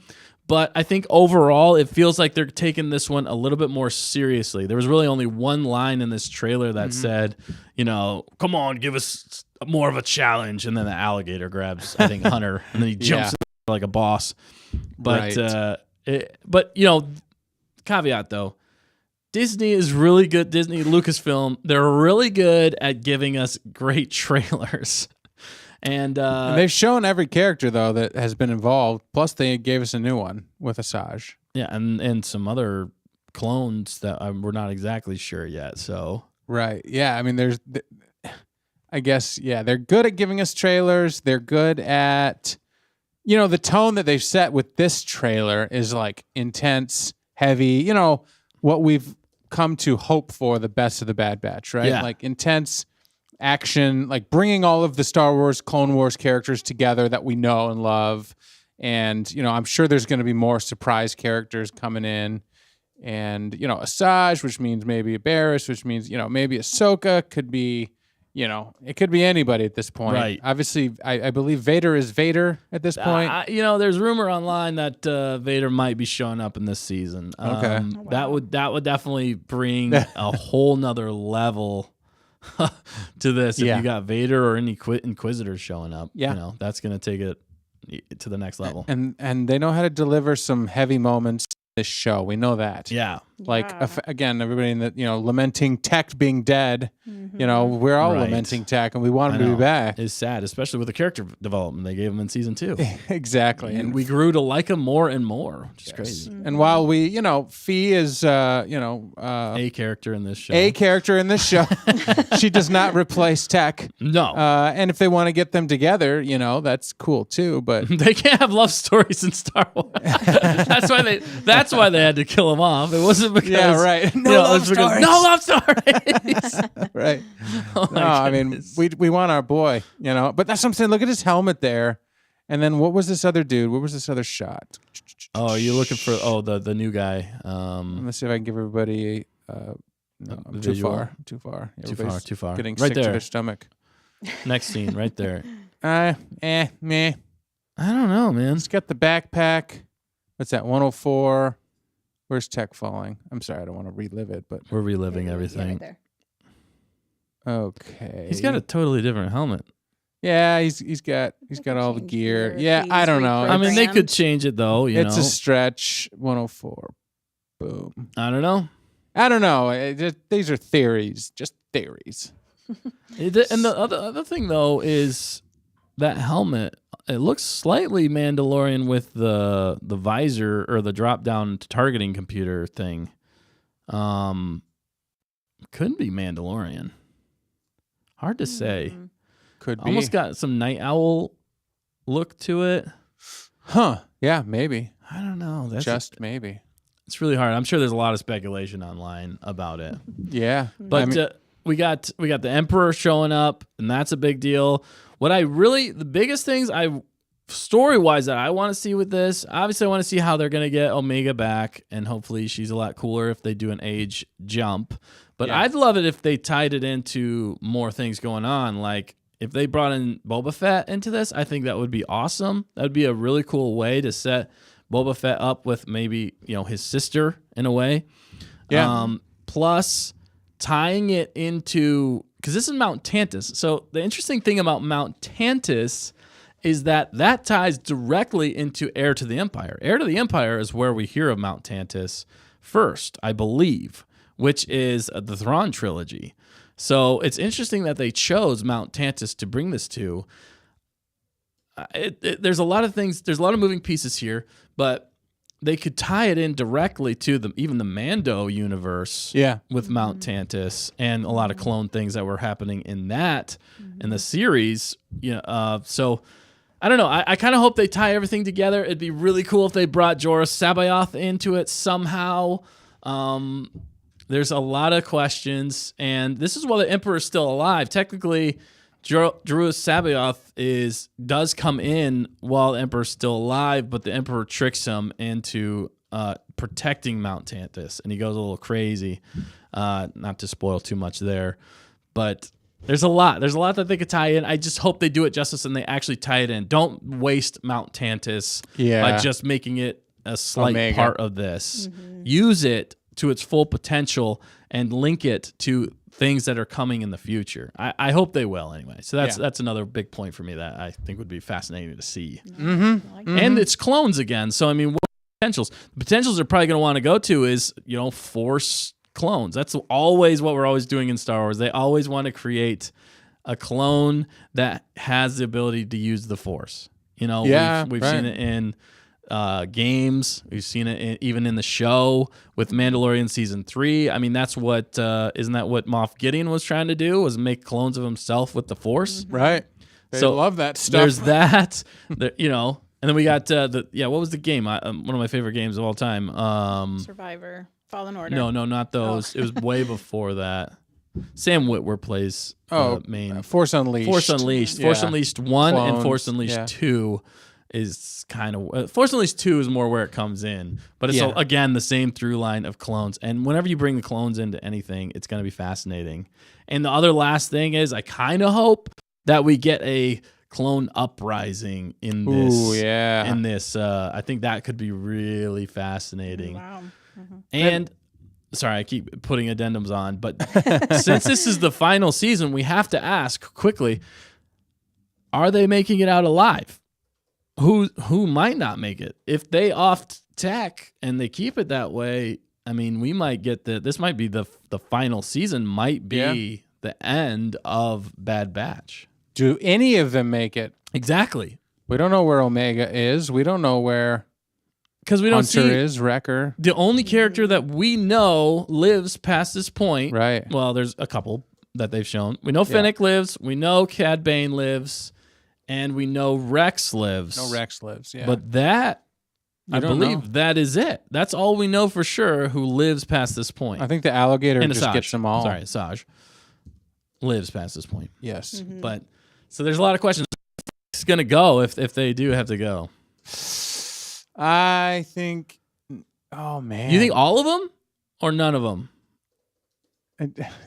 But I think overall, it feels like they're taking this one a little bit more seriously. There was really only one line in this trailer that said, come on, give us more of a challenge. And then the alligator grabs, I think, Hunter, and then he jumps in like a boss. But, Right. Caveat though, Disney is really good. Disney, Lucasfilm, they're really good at giving us great trailers. And they've shown every character though that has been involved. Plus, they gave us a new one with Asajj. yeah, and some other clones that we're not exactly sure yet. So Right. Yeah. I mean, I guess, they're good at giving us trailers. They're good at, the tone that they've set with this trailer is like intense, heavy, what we've come to hope for, the best of the Bad Batch, right? Yeah. Like intense action, like bringing all of the Star Wars, Clone Wars characters together that we know and love, And, I'm sure there's going to be more surprise characters coming in. And, Asajj, which means maybe Barriss, which means, maybe Ahsoka could be, it could be anybody at this point. Right. Obviously, I believe Vader is Vader at this point. There's rumor online that Vader might be showing up in this season. Okay. That would definitely bring a whole nother level to this. If Yeah. you got Vader or any Inquisitors showing up, Yeah. That's going to take it to the next level. And they know how to deliver some heavy moments in this show. We know that. Yeah. Like, Yeah. again, everybody in the, lamenting Tech being dead. We're all Right. lamenting Tech, and we want him I to know. be back. It's sad, especially with the character development they gave him in season 2. Exactly. And we grew to like him more and more, which is crazy. And while we, Fee is, A character in this show. a character in this show, she does not replace Tech. No. And if they want to get them together, that's cool too. But They can't have love stories in Star Wars. That's why they had to kill him off. It wasn't because right. No love stories. No love stories. right. Oh my No, I mean, goodness. we want our boy, But that's what I'm saying. Look at his helmet there. And then what was this other dude? What was this other shot? Oh, are you looking for the new guy? Let's see if I can give everybody. No, I'm too visual? far. Too far. Everybody's Too far. Getting Right sick to there. their stomach. Next scene, right there. Meh. I don't know, man. He's got the backpack. What's that? 104. Where's Tech falling? I'm sorry, I don't want to relive it, but We're reliving Yeah, everything. right there. okay. He's got a totally different helmet. Yeah, he's got all the change gear. gear Yeah, if I he's don't know. I mean, they Programmed. could change it though. It's a stretch. 104. Boom. I don't know. I don't know. These are theories, just theories. And the other thing though is that helmet. It looks slightly Mandalorian with the visor or the drop down targeting computer thing. Couldn't be Mandalorian. Hard to say. Could be. Almost got some Night Owl look to it. Huh. Yeah, maybe. I don't know. Just maybe. It's really hard. I'm sure there's a lot of speculation online about it. Yeah. But I mean, we got the Emperor showing up, and that's a big deal. The biggest things story-wise that I want to see with this, obviously I want to see how they're going to get Omega back, and hopefully she's a lot cooler if they do an age jump. But Yeah. I'd love it if they tied it into more things going on. Like if they brought in Boba Fett into this, I think that would be awesome. That would be a really cool way to set Boba Fett up with maybe, his sister in a way. Yeah. Plus tying it into, because this is Mount Tantus. So the interesting thing about Mount Tantus is that ties directly into Heir to the Empire. Heir to the Empire is where we hear of Mount Tantus first, I believe, which is the Thrawn trilogy. So it's interesting that they chose Mount Tantus to bring this to. There's a lot of things. There's a lot of moving pieces here, but they could tie it in directly to even the Mando universe. Yeah. With Mount Tantus and a lot of clone things that were happening in the series. So I don't know. I kind of hope they tie everything together. It'd be really cool if they brought Joruus C'baoth into it somehow. There's a lot of questions, and this is while the Emperor is still alive. Technically, Joruus C'baoth does come in while the Emperor's still alive, but the Emperor tricks him into protecting Mount Tantus, and he goes a little crazy. Not to spoil too much there, but there's a lot. There's a lot that they could tie in. I just hope they do it justice and they actually tie it in. Don't waste Mount Tantus by just making it a slight Omega. part of this. Use it to its full potential and link it to things that are coming in the future. I hope they will anyway. So that's another big point for me that I think would be fascinating to see. And it's clones again. So I mean, what potentials? The potentials they're probably going to want to go to is, Force clones. That's always what we're always doing in Star Wars. They always want to create a clone that has the ability to use the Force. We've seen it in games. We've seen it even in the show with Mandalorian season 3. I mean, that's what isn't that what Moff Gideon was trying to do? Was make clones of himself with the Force? Right. They So love that stuff. There's that. And then we got what was the game? One of my favorite games of all time. Survivor, Fallen Order. No, not those. It was way before that. Sam Witwer plays main Force Unleashed. Force Unleashed. Yeah. Force Unleashed 1 and Clones, Force Unleashed yeah. 2. is kind of Force Unleashed 2 is more where it comes in, but it's Yeah. again the same through line of clones. And whenever you bring the clones into anything, it's going to be fascinating. And the other last thing is, I kind of hope that we get a clone uprising in this. Ooh, yeah. In this, I think that could be really fascinating. Wow. And sorry, I keep putting addendums on, but since this is the final season, we have to ask quickly: are they making it out alive? Who might not make it? If they off tech and they keep it that way, I mean, we might get this might be the final season, might be the end of Bad Batch. Do any of them make it? Exactly. We don't know where Omega is. We don't know where Because we don't Hunter see is, Wrecker. the only character that we know lives past this point. Right. Well, there's a couple that they've shown. We know Fennec lives. We know Cad Bane lives. And we know Rex lives. No, Rex lives. Yeah. But that, I don't believe know. that is it. That's all we know for sure who lives past this point. I think the alligator And just Asajj. gets them all. Sorry, Asajj lives past this point. Yes. But so there's a lot of questions. It's going to go if they do have to go. I think. Oh man. You think all of them or none of them?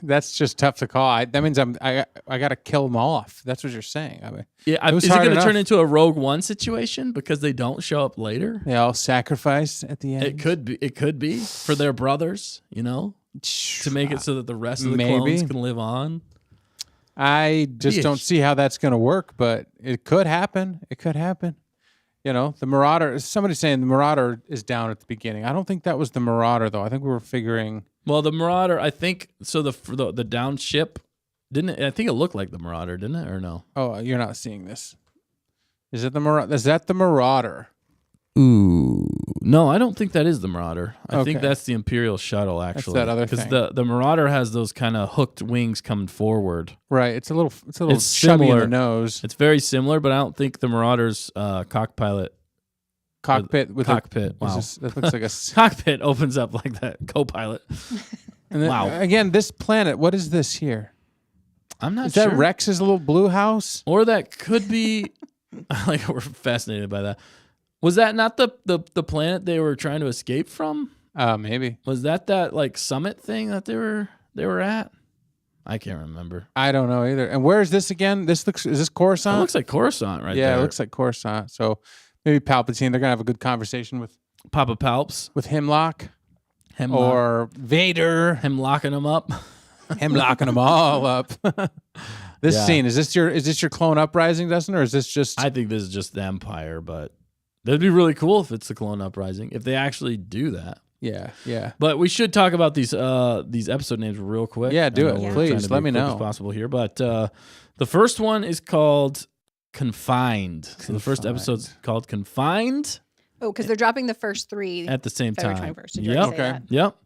That's just tough to call. That means I got to kill them off. That's what you're saying. I mean, Yeah, It was is it hard going to turn enough. into a Rogue One situation because they don't show up later? they all sacrifice at the end. It could be. It could be for their brothers, to make it so that the rest of the Maybe. clones can live on. I just Yeah. don't see how that's going to work, but it could happen. It could happen. The Marauder. Somebody's saying the Marauder is down at the beginning. I don't think that was the Marauder though. I think we were figuring. Well, the Marauder, I think. So the down ship didn't. I think it looked like the Marauder, didn't it, or no? Oh, you're not seeing this. Is it the Marauder? Is that the Marauder? Ooh, no, I don't think that is the Marauder. I think Okay. that's the Imperial shuttle, actually. that other because thing. the Marauder has those kind of hooked wings coming forward. Right. It's a little It's chubby in similar. the nose. It's very similar, but I don't think the Marauder's cockpit. Cockpit with Cockpit. A, Wow. that looks like a. Cockpit opens up like that. Co-pilot. And then, Wow. Again, this planet. What is this here? I'm not Is sure. that Rex's little blue house? Or that could be. Like we're fascinated by that. Was that not the planet they were trying to escape from? Maybe. Was that like summit thing that they were at? I can't remember. I don't know either. And where is this again? Is this Coruscant? It looks like Coruscant right yeah, there. it looks like Coruscant. So maybe Palpatine. They're gonna have a good conversation with Papa Palps. Hemlock Him or Vader. him locking them up. Him locking them all up. This Yeah. scene is this your clone uprising, Dustin, or is this just? I think this is just the Empire, but that'd be really cool if it's the Clone Uprising if they actually do that. yeah. But we should talk about these episode names real quick. Yeah, do I know it. we're Please, trying to be let me as quick know. as possible here. But the first one is called Confined. So the first episode's called Confined Oh, because they're dropping the first three at the same February time. 21st. Did you already say that? Yep.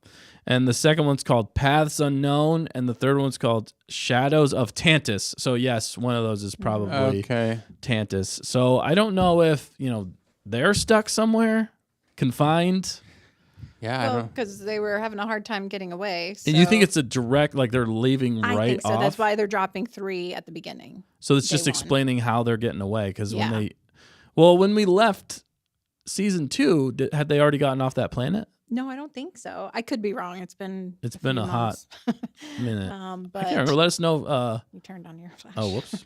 And the second one's called Paths Unknown, and the third one's called Shadows of Tantus. So yes, one of those is probably Okay. Tantus. So I don't know if they're stuck somewhere, confined. Yeah, I Well, don't. because they were having a hard time getting away. So And you think it's a direct, like they're leaving I right think so. off? That's why they're dropping 3 at the beginning. So it's just day one. explaining how they're getting away. Because Yeah. when we left season 2, had they already gotten off that planet? No, I don't think so. I could be wrong. It's been been few a hot months. Minute. Um, I but can't remember. Let us know. you turned on your flash. Oh, whoops.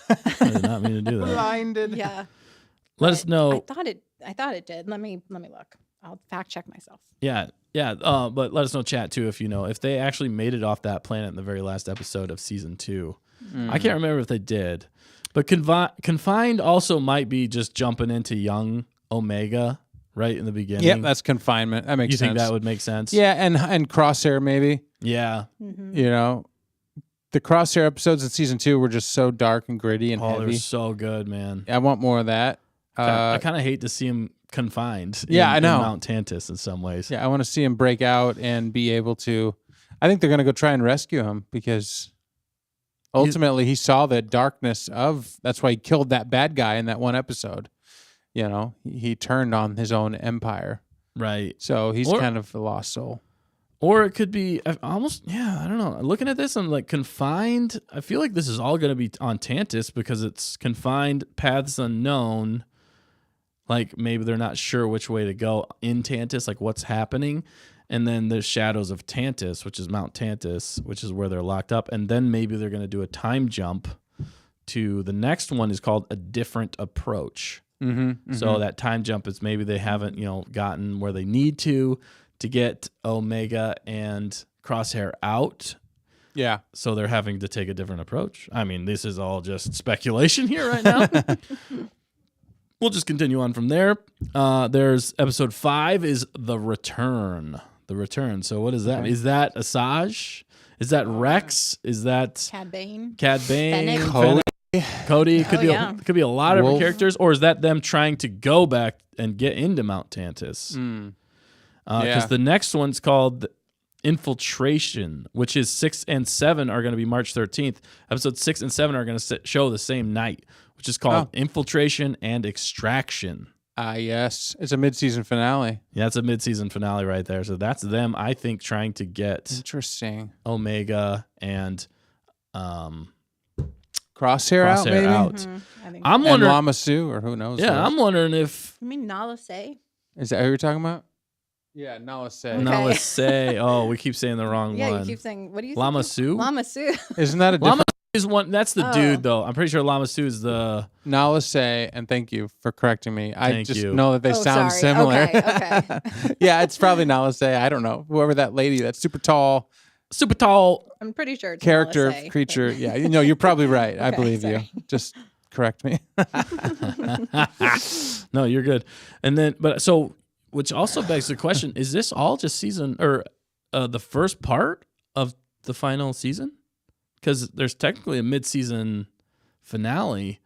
I did not mean to do that. Blinded. Yeah. Let us but know. I thought it did. Let me look. I'll fact check myself. Yeah. But let us know, chat, too, if they actually made it off that planet in the very last episode of season 2. I can't remember if they did. But Confined also might be just jumping into young Omega right in the beginning. Yep, that's confinement. That makes You sense. think that would make sense? Yeah, and Crosshair maybe. Yeah. The Crosshair episodes in season 2 were just so dark and gritty and Oh, they're heavy. so good, man. I want more of that. I kind of hate to see him confined. Yeah, I know. In Mount Tantus in some ways. Yeah, I want to see him break out and be able to. I think they're going to go try and rescue him because ultimately he saw the darkness of. That's why he killed that bad guy in that one episode. He turned on his own empire. Right. So he's Or- kind of a lost soul. Or it could be almost, I don't know. Looking at this, I'm like, Confined. I feel like this is all going to be on Tantus because it's Confined, Paths Unknown, Like maybe they're not sure which way to go in Tantus, like what's happening. And then the shadows of Tantus, which is Mount Tantus, which is where they're locked up. And then maybe they're going to do a time jump to the next one is called A Different Approach. So that time jump is maybe they haven't, gotten where they need to get Omega and Crosshair out. Yeah. So they're having to take a different approach. I mean, this is all just speculation here right now. We'll just continue on from there. There's episode 5 is The Return. The Return. So what is that? Okay. Is that Asajj? Is that Rex? Is that Cad Bane. Fennec? Cody. Cody. Could be yeah. could be a lot of different Wolf. characters, or is that them trying to go back and get into Mount Tantus? Because the next one's called Infiltration, which is 6 and 7 are going to be March 13th. Episode 6 and 7 are going to show the same night, which is called Infiltration and Extraction. Yes. It's a mid-season finale. Yeah, that's a mid-season finale right there. So that's them, I think, trying to get Interesting. Omega and Crosshair out, maybe? I think. I'm And wondering. Lama Su, or who knows? Yeah, I'm wondering if You mean Nala Say? Is that who you're talking about? Yeah, Nala Se. Okay. now let's say. Oh, we keep saying the wrong Yeah, one. you keep saying. What do you? Lama think? Su. Lama Su. Isn't that a Lama different Su is one. That's the Oh. dude, though. I'm pretty sure Lama Su is the. Nala Se? And thank you for correcting me. I Thank just you. know that they Oh, sound sorry. similar. Okay. Yeah, it's probably Nala Se. I don't know. Whoever that lady, that super tall Super tall. I'm pretty sure it's character, Nala Se, creature. Yeah, you're probably right. I Okay, believe you. sorry. Just correct me. No, you're good. And then, which also begs the question: is this all just season or the first part of the final season? Because there's technically a mid-season finale.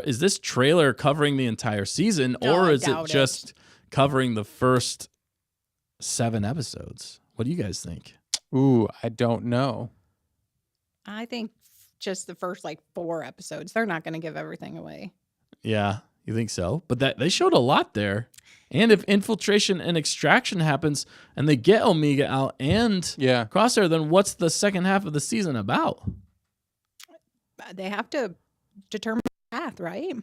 Is this trailer covering the entire season, No, or I is it doubt it. just covering the first 7 episodes? What do you guys think? Ooh, I don't know. I think just the first 4 episodes. They're not going to give everything away. Yeah, you think so? But they showed a lot there. And if Infiltration and Extraction happens and they get Omega out and Yeah. Crosshair, then what's the second half of the season about? They have to determine the path, right?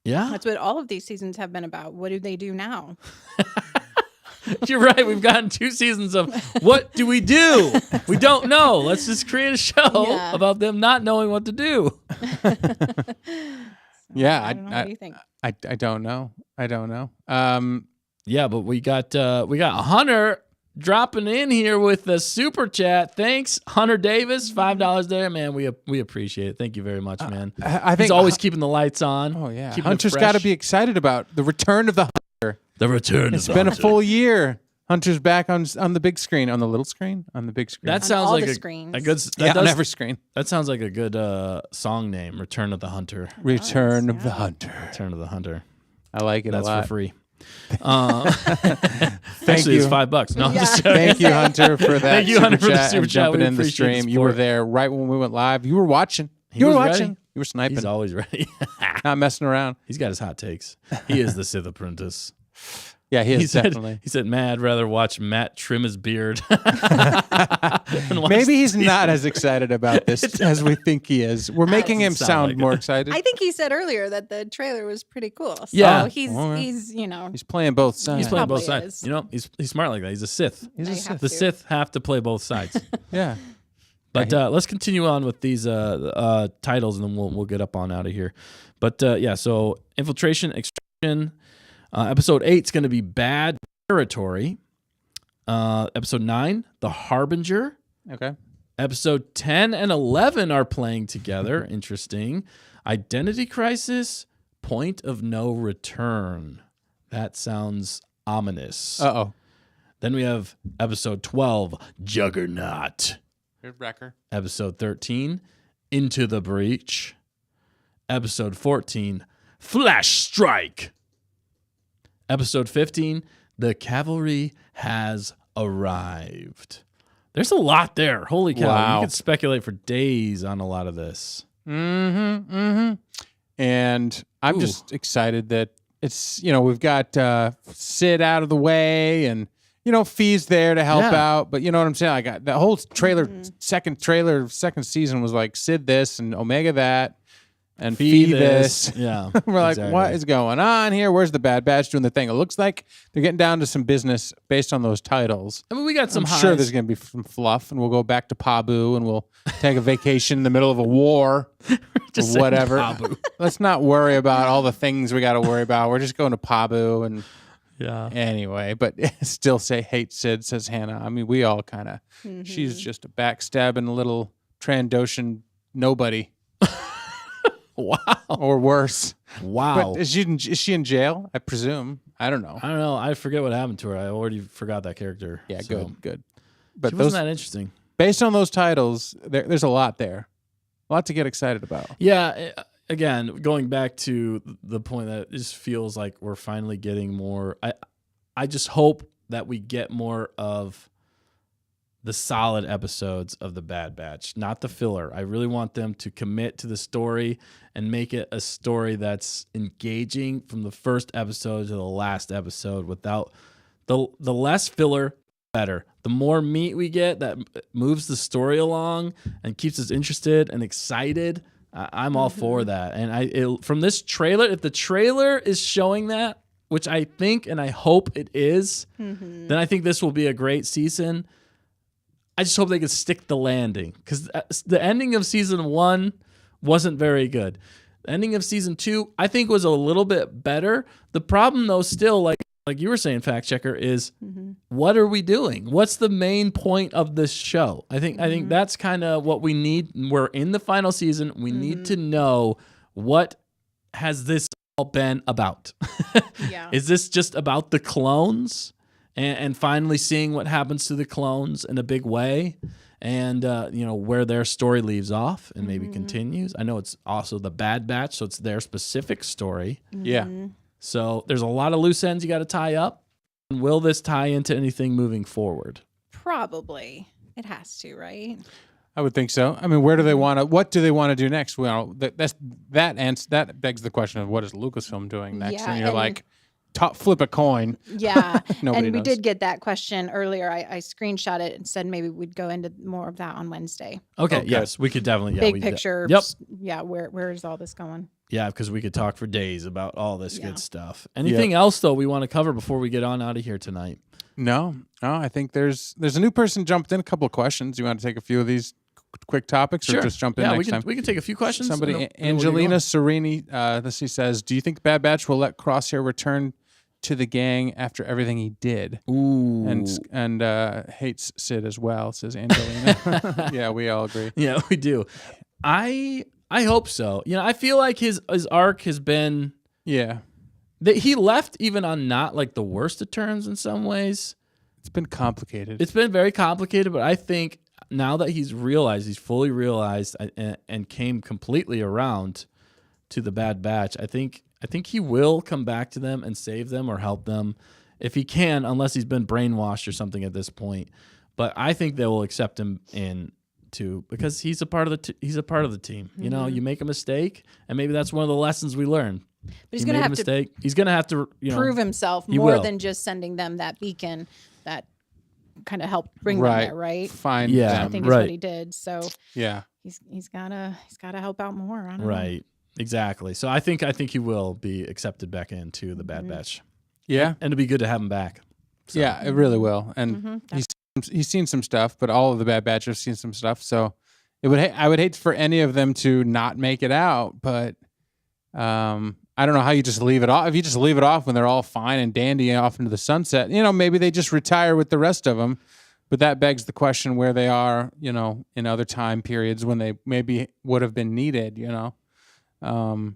Yeah, That's what all of these seasons have been about. What do they do now? you're right. We've gotten 2 seasons of what do we do? We don't know. Let's just create a show Yeah. about them not knowing what to do. Yeah, I don't know. What do you think? I don't know. I don't know. Yeah, but we got Hunter dropping in here with the super chat. Thanks, Hunter Davis, $5 there, man. We appreciate it. Thank you very much, man. I think He's always keeping the lights on. Oh yeah, keeping it Hunter's fresh. got to be excited about the return of the Hunter. The return. It's of been a Hunter. full year. Hunter's back on the big screen, on the little screen, on the big screen. That On sounds all like the a screens. good. yeah, on every screen. That sounds like a good song name. Return of the Hunter. Return of the yeah. Hunter. Return of the Hunter. I like it That's a lot. for free. Thank Actually, you. it's $5. No, I'm Yeah. just joking. Thank you, Hunter, for that. Thank you, Hunter, for the chat super and chat. jumping We in the appreciate the stream. You were support. there right when we went live. You were watching. He You were was watching. ready. You were sniping. He's always ready. Not messing around. He's got his hot takes. He is the Sith apprentice. Yeah, he is He said, definitely. he said, "Man, I'd rather watch Matt trim his beard." than watch Maybe he's the not as excited about this as we think he is. We're making him doesn't sound sound like more it. excited. I think he said earlier that the trailer was pretty cool. So Yeah. he's Well, he's He's playing both sides. He's playing both Probably sides. is. You know, he's smart like that. He's a Sith. He's a They Sith. have The to. Sith have to play both sides. Yeah. But let's continue on with these titles, and then we'll get up on out of here. But yeah, so Infiltration, Extraction. Episode 8 is going to be Bad Territory. Episode 9, The Harbinger. Okay. Episode 10 and 11 are playing together. Interesting. Identity Crisis, Point of No Return. That sounds ominous. Uh-oh. Then we have episode 12, Juggernaut. Here's Wrecker. Episode 13, Into the Breach. Episode 14, Flash Strike. Episode 15, The Cavalry Has Arrived. There's a lot there. Holy cow. Wow. You could speculate for days on a lot of this. Mm-hmm. Mm-hmm. And I'm Ooh. just excited that it's, we've got Sid out of the way and, Fee's there to help Yeah. out. But you know what I'm saying? I got the whole second season was like Sid this and Omega that. and Phoebus. Phoebus. Yeah. We're like, exactly. what is going on here? Where's the Bad Batch doing the thing? It looks like they're getting down to some business based on those titles. I mean, we got some I'm highs. sure there's going to be some fluff, and we'll go back to Pabu, and we'll take a vacation in the middle of a war, Just or saying whatever. Pabu. Let's not worry about all the things we got to worry about. We're just going to Pabu, and Yeah. anyway, but still say hate Sid, says Hannah. I mean, we all kind of. She's just a backstabbing little Trandoshan nobody, Wow. or worse. Wow. But is she in jail? I presume. I don't know. I don't know. I forget what happened to her. I already forgot that character. Yeah, So, good. But She those, wasn't that interesting. based on those titles, there's a lot there, a lot to get excited about. Yeah. Again, going back to the point that it just feels like we're finally getting more. I just hope that we get more of the solid episodes of the Bad Batch, not the filler. I really want them to commit to the story and make it a story that's engaging from the first episode to the last episode without the less filler, better. The more meat we get that moves the story along and keeps us interested and excited, I'm all for that. And from this trailer, if the trailer is showing that, which I think and I hope it is, then I think this will be a great season. I just hope they can stick the landing, because the ending of season 1 wasn't very good. The ending of season 2, I think, was a little bit better. The problem, though, still, like you were saying, fact checker, is what are we doing? What's the main point of this show? I think that's kind of what we need. We're in the final season. We need to know, what has this all been about? Yeah. Is this just about the clones and finally seeing what happens to the clones in a big way, and where their story leaves off and maybe continues? I know it's also the Bad Batch, so it's their specific story. Yeah. So there's a lot of loose ends you got to tie up. And will this tie into anything moving forward? Probably. It has to, right? I would think so. I mean, where do they want to? What do they want to do next? Well, that begs the question of what is Lucasfilm doing next? Yeah, and you're and- like, flip a coin. Yeah. Nobody and we knows. did get that question earlier. I screenshot it and said maybe we'd go into more of that on Wednesday. Okay, Okay. yes, we could definitely. Yeah, Big we picture. Yep. Yeah. Where is all this going? Yeah, because we could talk for days about all this Yeah. good stuff. Anything else though we want to cover before we get on out of here tonight? No, I think there's a new person jumped in. A couple of questions. You want to take a few of these quick topics, or just jump in Yeah, next time? we can take a few questions. Somebody, and then we'll get Angelina going. Serini, she says, "Do you think the Bad Batch will let Crosshair return to the gang after everything he did?" Ooh. And hates Sid as well, says Angelina. Yeah, we all agree. Yeah, we do. I hope so. I feel like his arc has been Yeah, that he left even on not like the worst of terms in some ways. it's been complicated. It's been very complicated, but I think now that he's fully realized and came completely around to the Bad Batch, I think he will come back to them and save them or help them if he can, unless he's been brainwashed or something at this point. But I think they will accept him in too, because he's a part of the team. You make a mistake, and maybe that's one of the lessons we learn. But he's He going to made a have to mistake. He's going to have to prove himself he more will. than just sending them that beacon that kind of helped bring Right. them there, right? Find Yeah. I them. think right. is what he did. So Yeah. he's gotta help out more. I don't know. Right. Exactly. So I think he will be accepted back into the Bad Batch, Yeah. and it'd be good to have him back. So, Yeah, it really will. And he's seen some stuff, but all of the Bad Batch have seen some stuff. So I would hate for any of them to not make it out, but I don't know how you just leave it off. If you just leave it off when they're all fine and dandy off into the sunset, maybe they just retire with the rest of them. But that begs the question where they are, in other time periods when they maybe would have been needed. I'm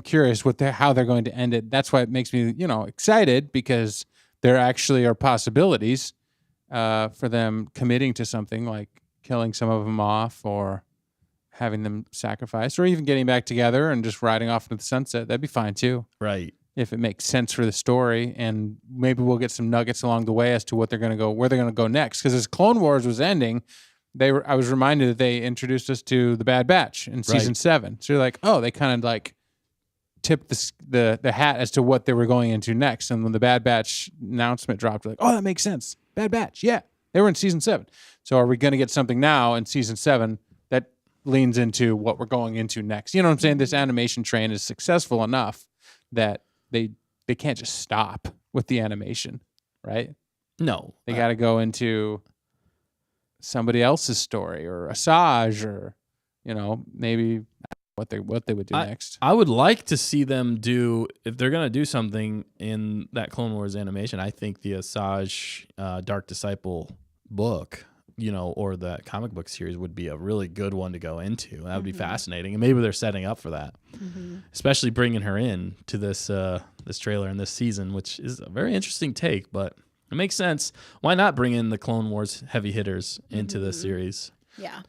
curious how they're going to end it. That's why it makes me, excited, because there actually are possibilities for them committing to something like killing some of them off, or having them sacrificed, or even getting back together and just riding off into the sunset. That'd be fine too, right. if it makes sense for the story. And maybe we'll get some nuggets along the way as to where they're going to go next. Because as Clone Wars was ending, I was reminded that they introduced us to the Bad Batch in season 7. So you're like, oh, they kind of like tipped the hat as to what they were going into next. And when the Bad Batch announcement dropped, we're like, oh, that makes sense. Bad Batch, yeah, they were in season 7. So are we going to get something now in season 7 that leans into what we're going into next. You know what I'm saying? This animation train is successful enough that they can't just stop with the animation, right? No. They got to go into somebody else's story or Asajj or, maybe what they would do next. I would like to see them do, if they're going to do something in that Clone Wars animation, I think the Asajj Dark Disciple book, or the comic book series would be a really good one to go into. That would be fascinating. And maybe they're setting up for that, especially bringing her in to this trailer and this season, which is a very interesting take, but it makes sense. Why not bring in the Clone Wars heavy hitters into this series? Yeah.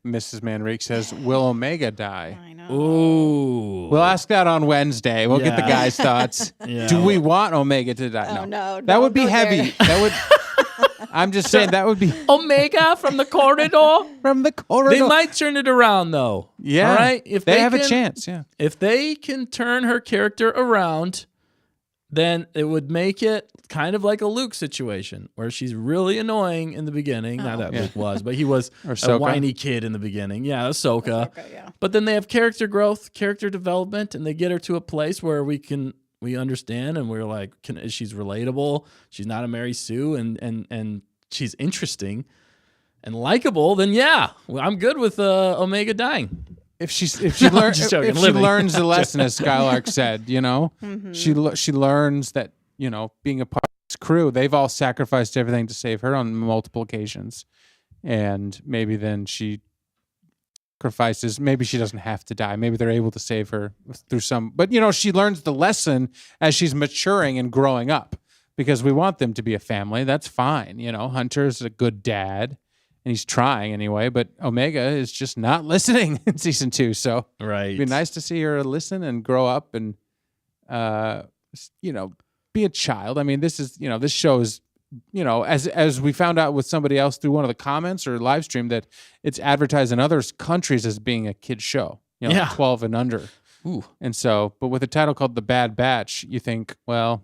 Mrs. Manrique says, will Omega die? I know. Ooh. We'll ask that on Wednesday. We'll get the guys' thoughts. Yeah. Do we want Omega to die? Oh, no. That would be Don't go heavy. That would. I'm just saying that would be Omega from the corridor? from the corridor. They might turn it around, though. Yeah. All right? If they have a can- chance, yeah. If they can turn her character around, then it would make it kind of like a Luke situation where she's really annoying in the beginning. Not that Luke was, but he was Or a Ahsoka. whiny kid in the beginning. Yeah, Ahsoka. Ahsoka, yeah. But then they have character growth, character development, and they get her to a place where we understand and we're like, she's relatable. She's not a Mary Sue and she's interesting and likable. Then yeah, I'm good with Omega dying. If she No, I'm just joking. if she Living. learns the lesson, as Skylark said, she learns that being a part of this crew, they've all sacrificed everything to save her on multiple occasions, and maybe then she sacrifices. Maybe she doesn't have to die. Maybe they're able to save her through some. But she learns the lesson as she's maturing and growing up, because we want them to be a family. That's fine. Hunter's a good dad. And he's trying anyway, but Omega is just not listening in season 2. So Right. it'd be nice to see her listen and grow up and, be a child. I mean, this is, this show is, as we found out with somebody else through one of the comments or live stream, that it's advertised in other countries as being a kid's show, Yeah. 12 and under. Ooh. And so, but with a title called The Bad Batch, you think, well,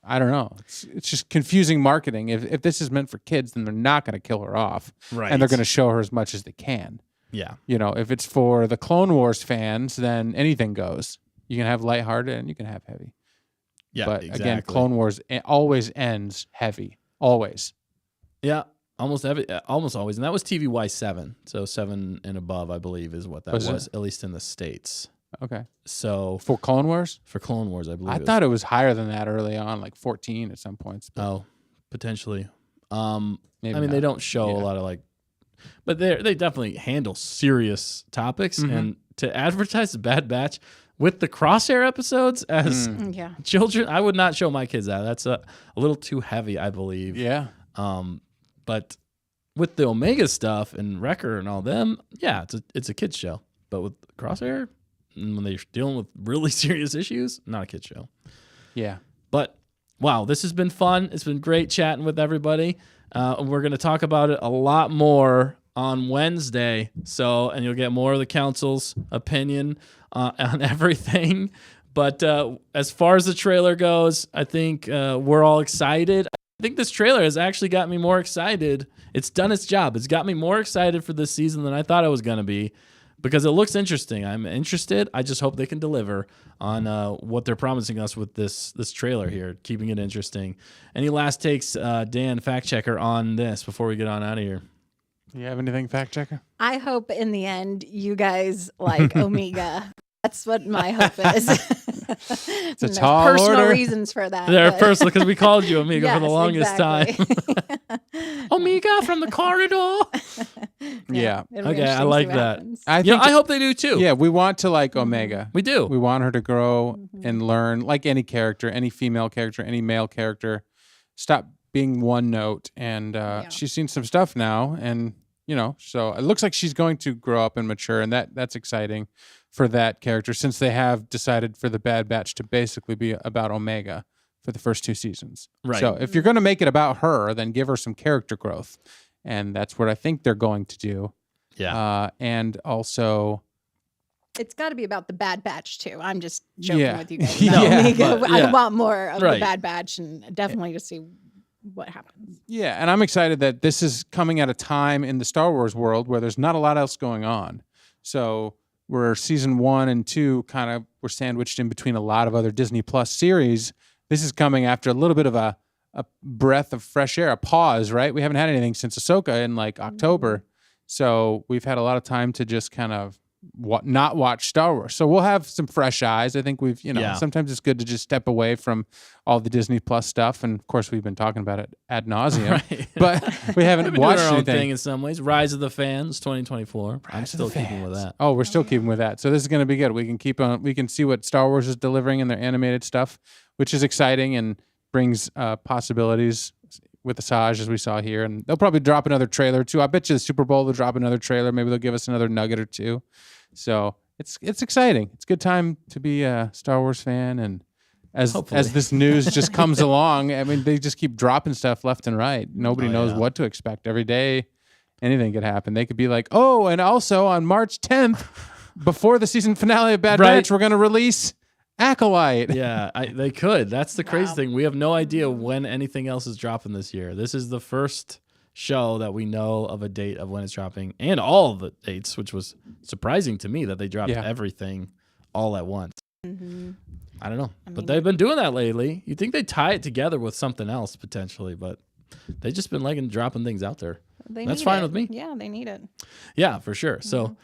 I don't know. It's just confusing marketing. If this is meant for kids, then they're not going to kill her off. Right. And they're going to show her as much as they can. Yeah. If it's for the Clone Wars fans, then anything goes. You can have lighthearted and you can have heavy. Yeah. But exactly. again, Clone Wars always ends heavy. Always. Yeah. Almost always. And that was TVY 7. So 7 and above, I believe, is what that Was was, it? at least in the States. Okay. So For Clone Wars? for Clone Wars, I believe. I thought it was higher than that early on, like 14 at some points. But Oh, potentially. maybe I mean, they not. don't show a lot of but they definitely handle serious topics. And to advertise the Bad Batch with the Crosshair episodes as Yeah. children, I would not show my kids that. That's a little too heavy, I believe. Yeah. But with the Omega stuff and Wrecker and all them, yeah, it's a kids show. But with Crosshair, and when they're dealing with really serious issues, not a kids show. Yeah. But wow, this has been fun. It's been great chatting with everybody. We're going to talk about it a lot more on Wednesday. And you'll get more of the council's opinion on everything. But as far as the trailer goes, I think we're all excited. I think this trailer has actually got me more excited. It's done its job. It's got me more excited for this season than I thought I was going to be, because it looks interesting. I'm interested. I just hope they can deliver on what they're promising us with this trailer here, keeping it interesting. Any last takes, Dan, fact checker, on this before we get on out of here? Do you have anything, fact checker? I hope in the end you guys like Omega. That's what my hope is. It's a There's tall personal order. reasons for that. They're but- personal because we called you Omega for the Yes, longest time. exactly. Omega from the corridor. Yeah. It'll Okay, be interesting I to like see what that. happens. I Yeah, think I hope they do too. Yeah, we want to like Omega. We do. We want her to grow and learn, like any character, any female character, any male character. Stop being one note. And she's seen some stuff now, and so it looks like she's going to grow up and mature, and that's exciting for that character, since they have decided for the Bad Batch to basically be about Omega for the first 2 seasons. Right. So if you're going to make it about her, then give her some character growth, and that's what I think they're going to do. Yeah. And also. It's got to be about the Bad Batch too. I'm just joking Yeah. with you guys. Yeah, Omega. but, I yeah. want more of Right. the Bad Batch, and definitely to see what happens. Yeah, and I'm excited that this is coming at a time in the Star Wars world where there's not a lot else going on. So where season 1 and 2 kind of were sandwiched in between a lot of other Disney Plus series, this is coming after a little bit of a breath of fresh air, a pause, right? We haven't had anything since Ahsoka in like October. So we've had a lot of time to just kind of not watch Star Wars. So we'll have some fresh eyes. I think we've, sometimes it's good to just step away from all the Disney Plus stuff. And of course, we've been talking about it ad nauseum, Right. but we haven't We've been watched doing our own anything. thing in some ways. Rise of the Fans 2024. I'm still keeping with that. Oh, we're still keeping with that. So this is going to be good. We can keep on. We can see what Star Wars is delivering in their animated stuff, which is exciting and brings possibilities with Asajj, as we saw here. And they'll probably drop another trailer too. I bet you the Super Bowl they'll drop another trailer. Maybe they'll give us another nugget or two. So it's exciting. It's a good time to be a Star Wars fan. And as this news just comes along, I mean, they just keep dropping stuff left and right. Nobody knows what to expect. Every day, anything could happen. They could be like, oh, and also on March 10th, before the season finale of Bad Batch, we're going to release Acolyte. Yeah, they could. That's the crazy thing. We have no idea when anything else is dropping this year. This is the first show that we know of a date of when it's dropping, and all of the dates, which was surprising to me that they dropped everything all at once. Mm-hmm. I don't know, but they've been doing that lately. You think they tie it together with something else potentially, but they've just been liking dropping things out there. That's fine with me. Yeah, they need it. Yeah, for sure. So,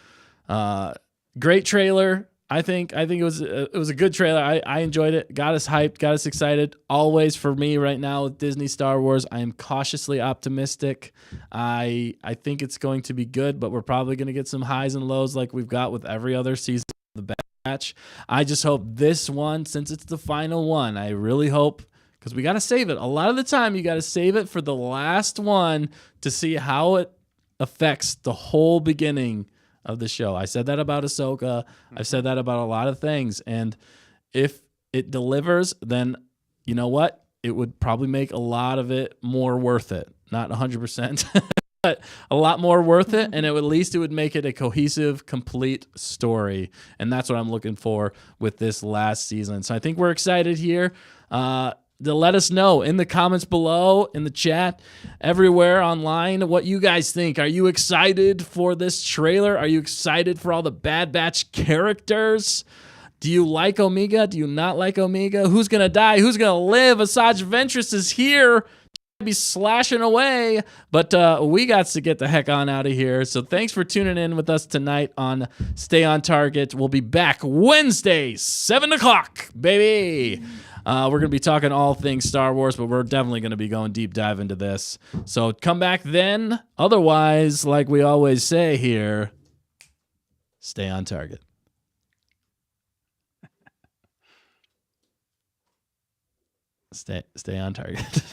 great trailer. I think it was a good trailer. I enjoyed it. Got us hyped. Got us excited. Always for me right now with Disney Star Wars, I am cautiously optimistic. I think it's going to be good, but we're probably going to get some highs and lows like we've got with every other season of the Batch. I just hope this one, since it's the final one, I really hope, because we got to save it. A lot of the time, you got to save it for the last one to see how it affects the whole beginning of the show. I said that about Ahsoka. I've said that about a lot of things. And if it delivers, then you know what? It would probably make a lot of it more worth it. Not 100%, but a lot more worth it. And at least it would make it a cohesive, complete story. And that's what I'm looking for with this last season. So I think we're excited here. To let us know in the comments below, in the chat, everywhere online, what you guys think. Are you excited for this trailer? Are you excited for all the Bad Batch characters? Do you like Omega? Do you not like Omega? Who's going to die? Who's going to live? Asajj Ventress is here. Be slashing away, but we got to get the heck on out of here. So thanks for tuning in with us tonight on Stay on Target. We'll be back Wednesday, 7 o'clock, baby. We're going to be talking all things Star Wars, but we're definitely going to be going deep dive into this. So come back then. Otherwise, like we always say here, stay on target. Stay on target.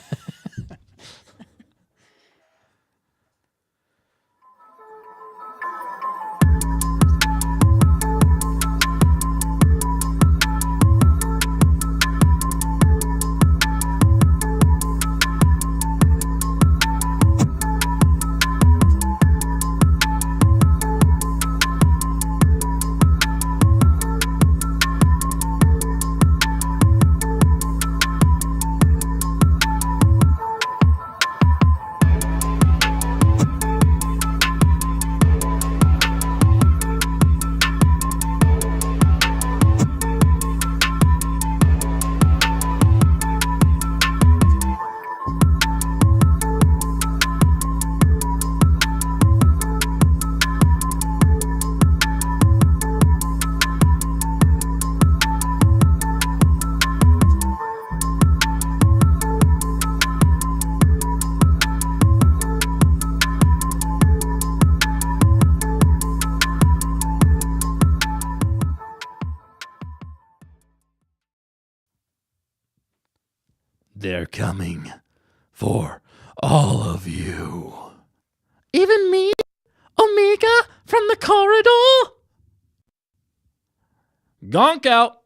They're coming for all of you. Even me? Omega from the corridor? Gonk out.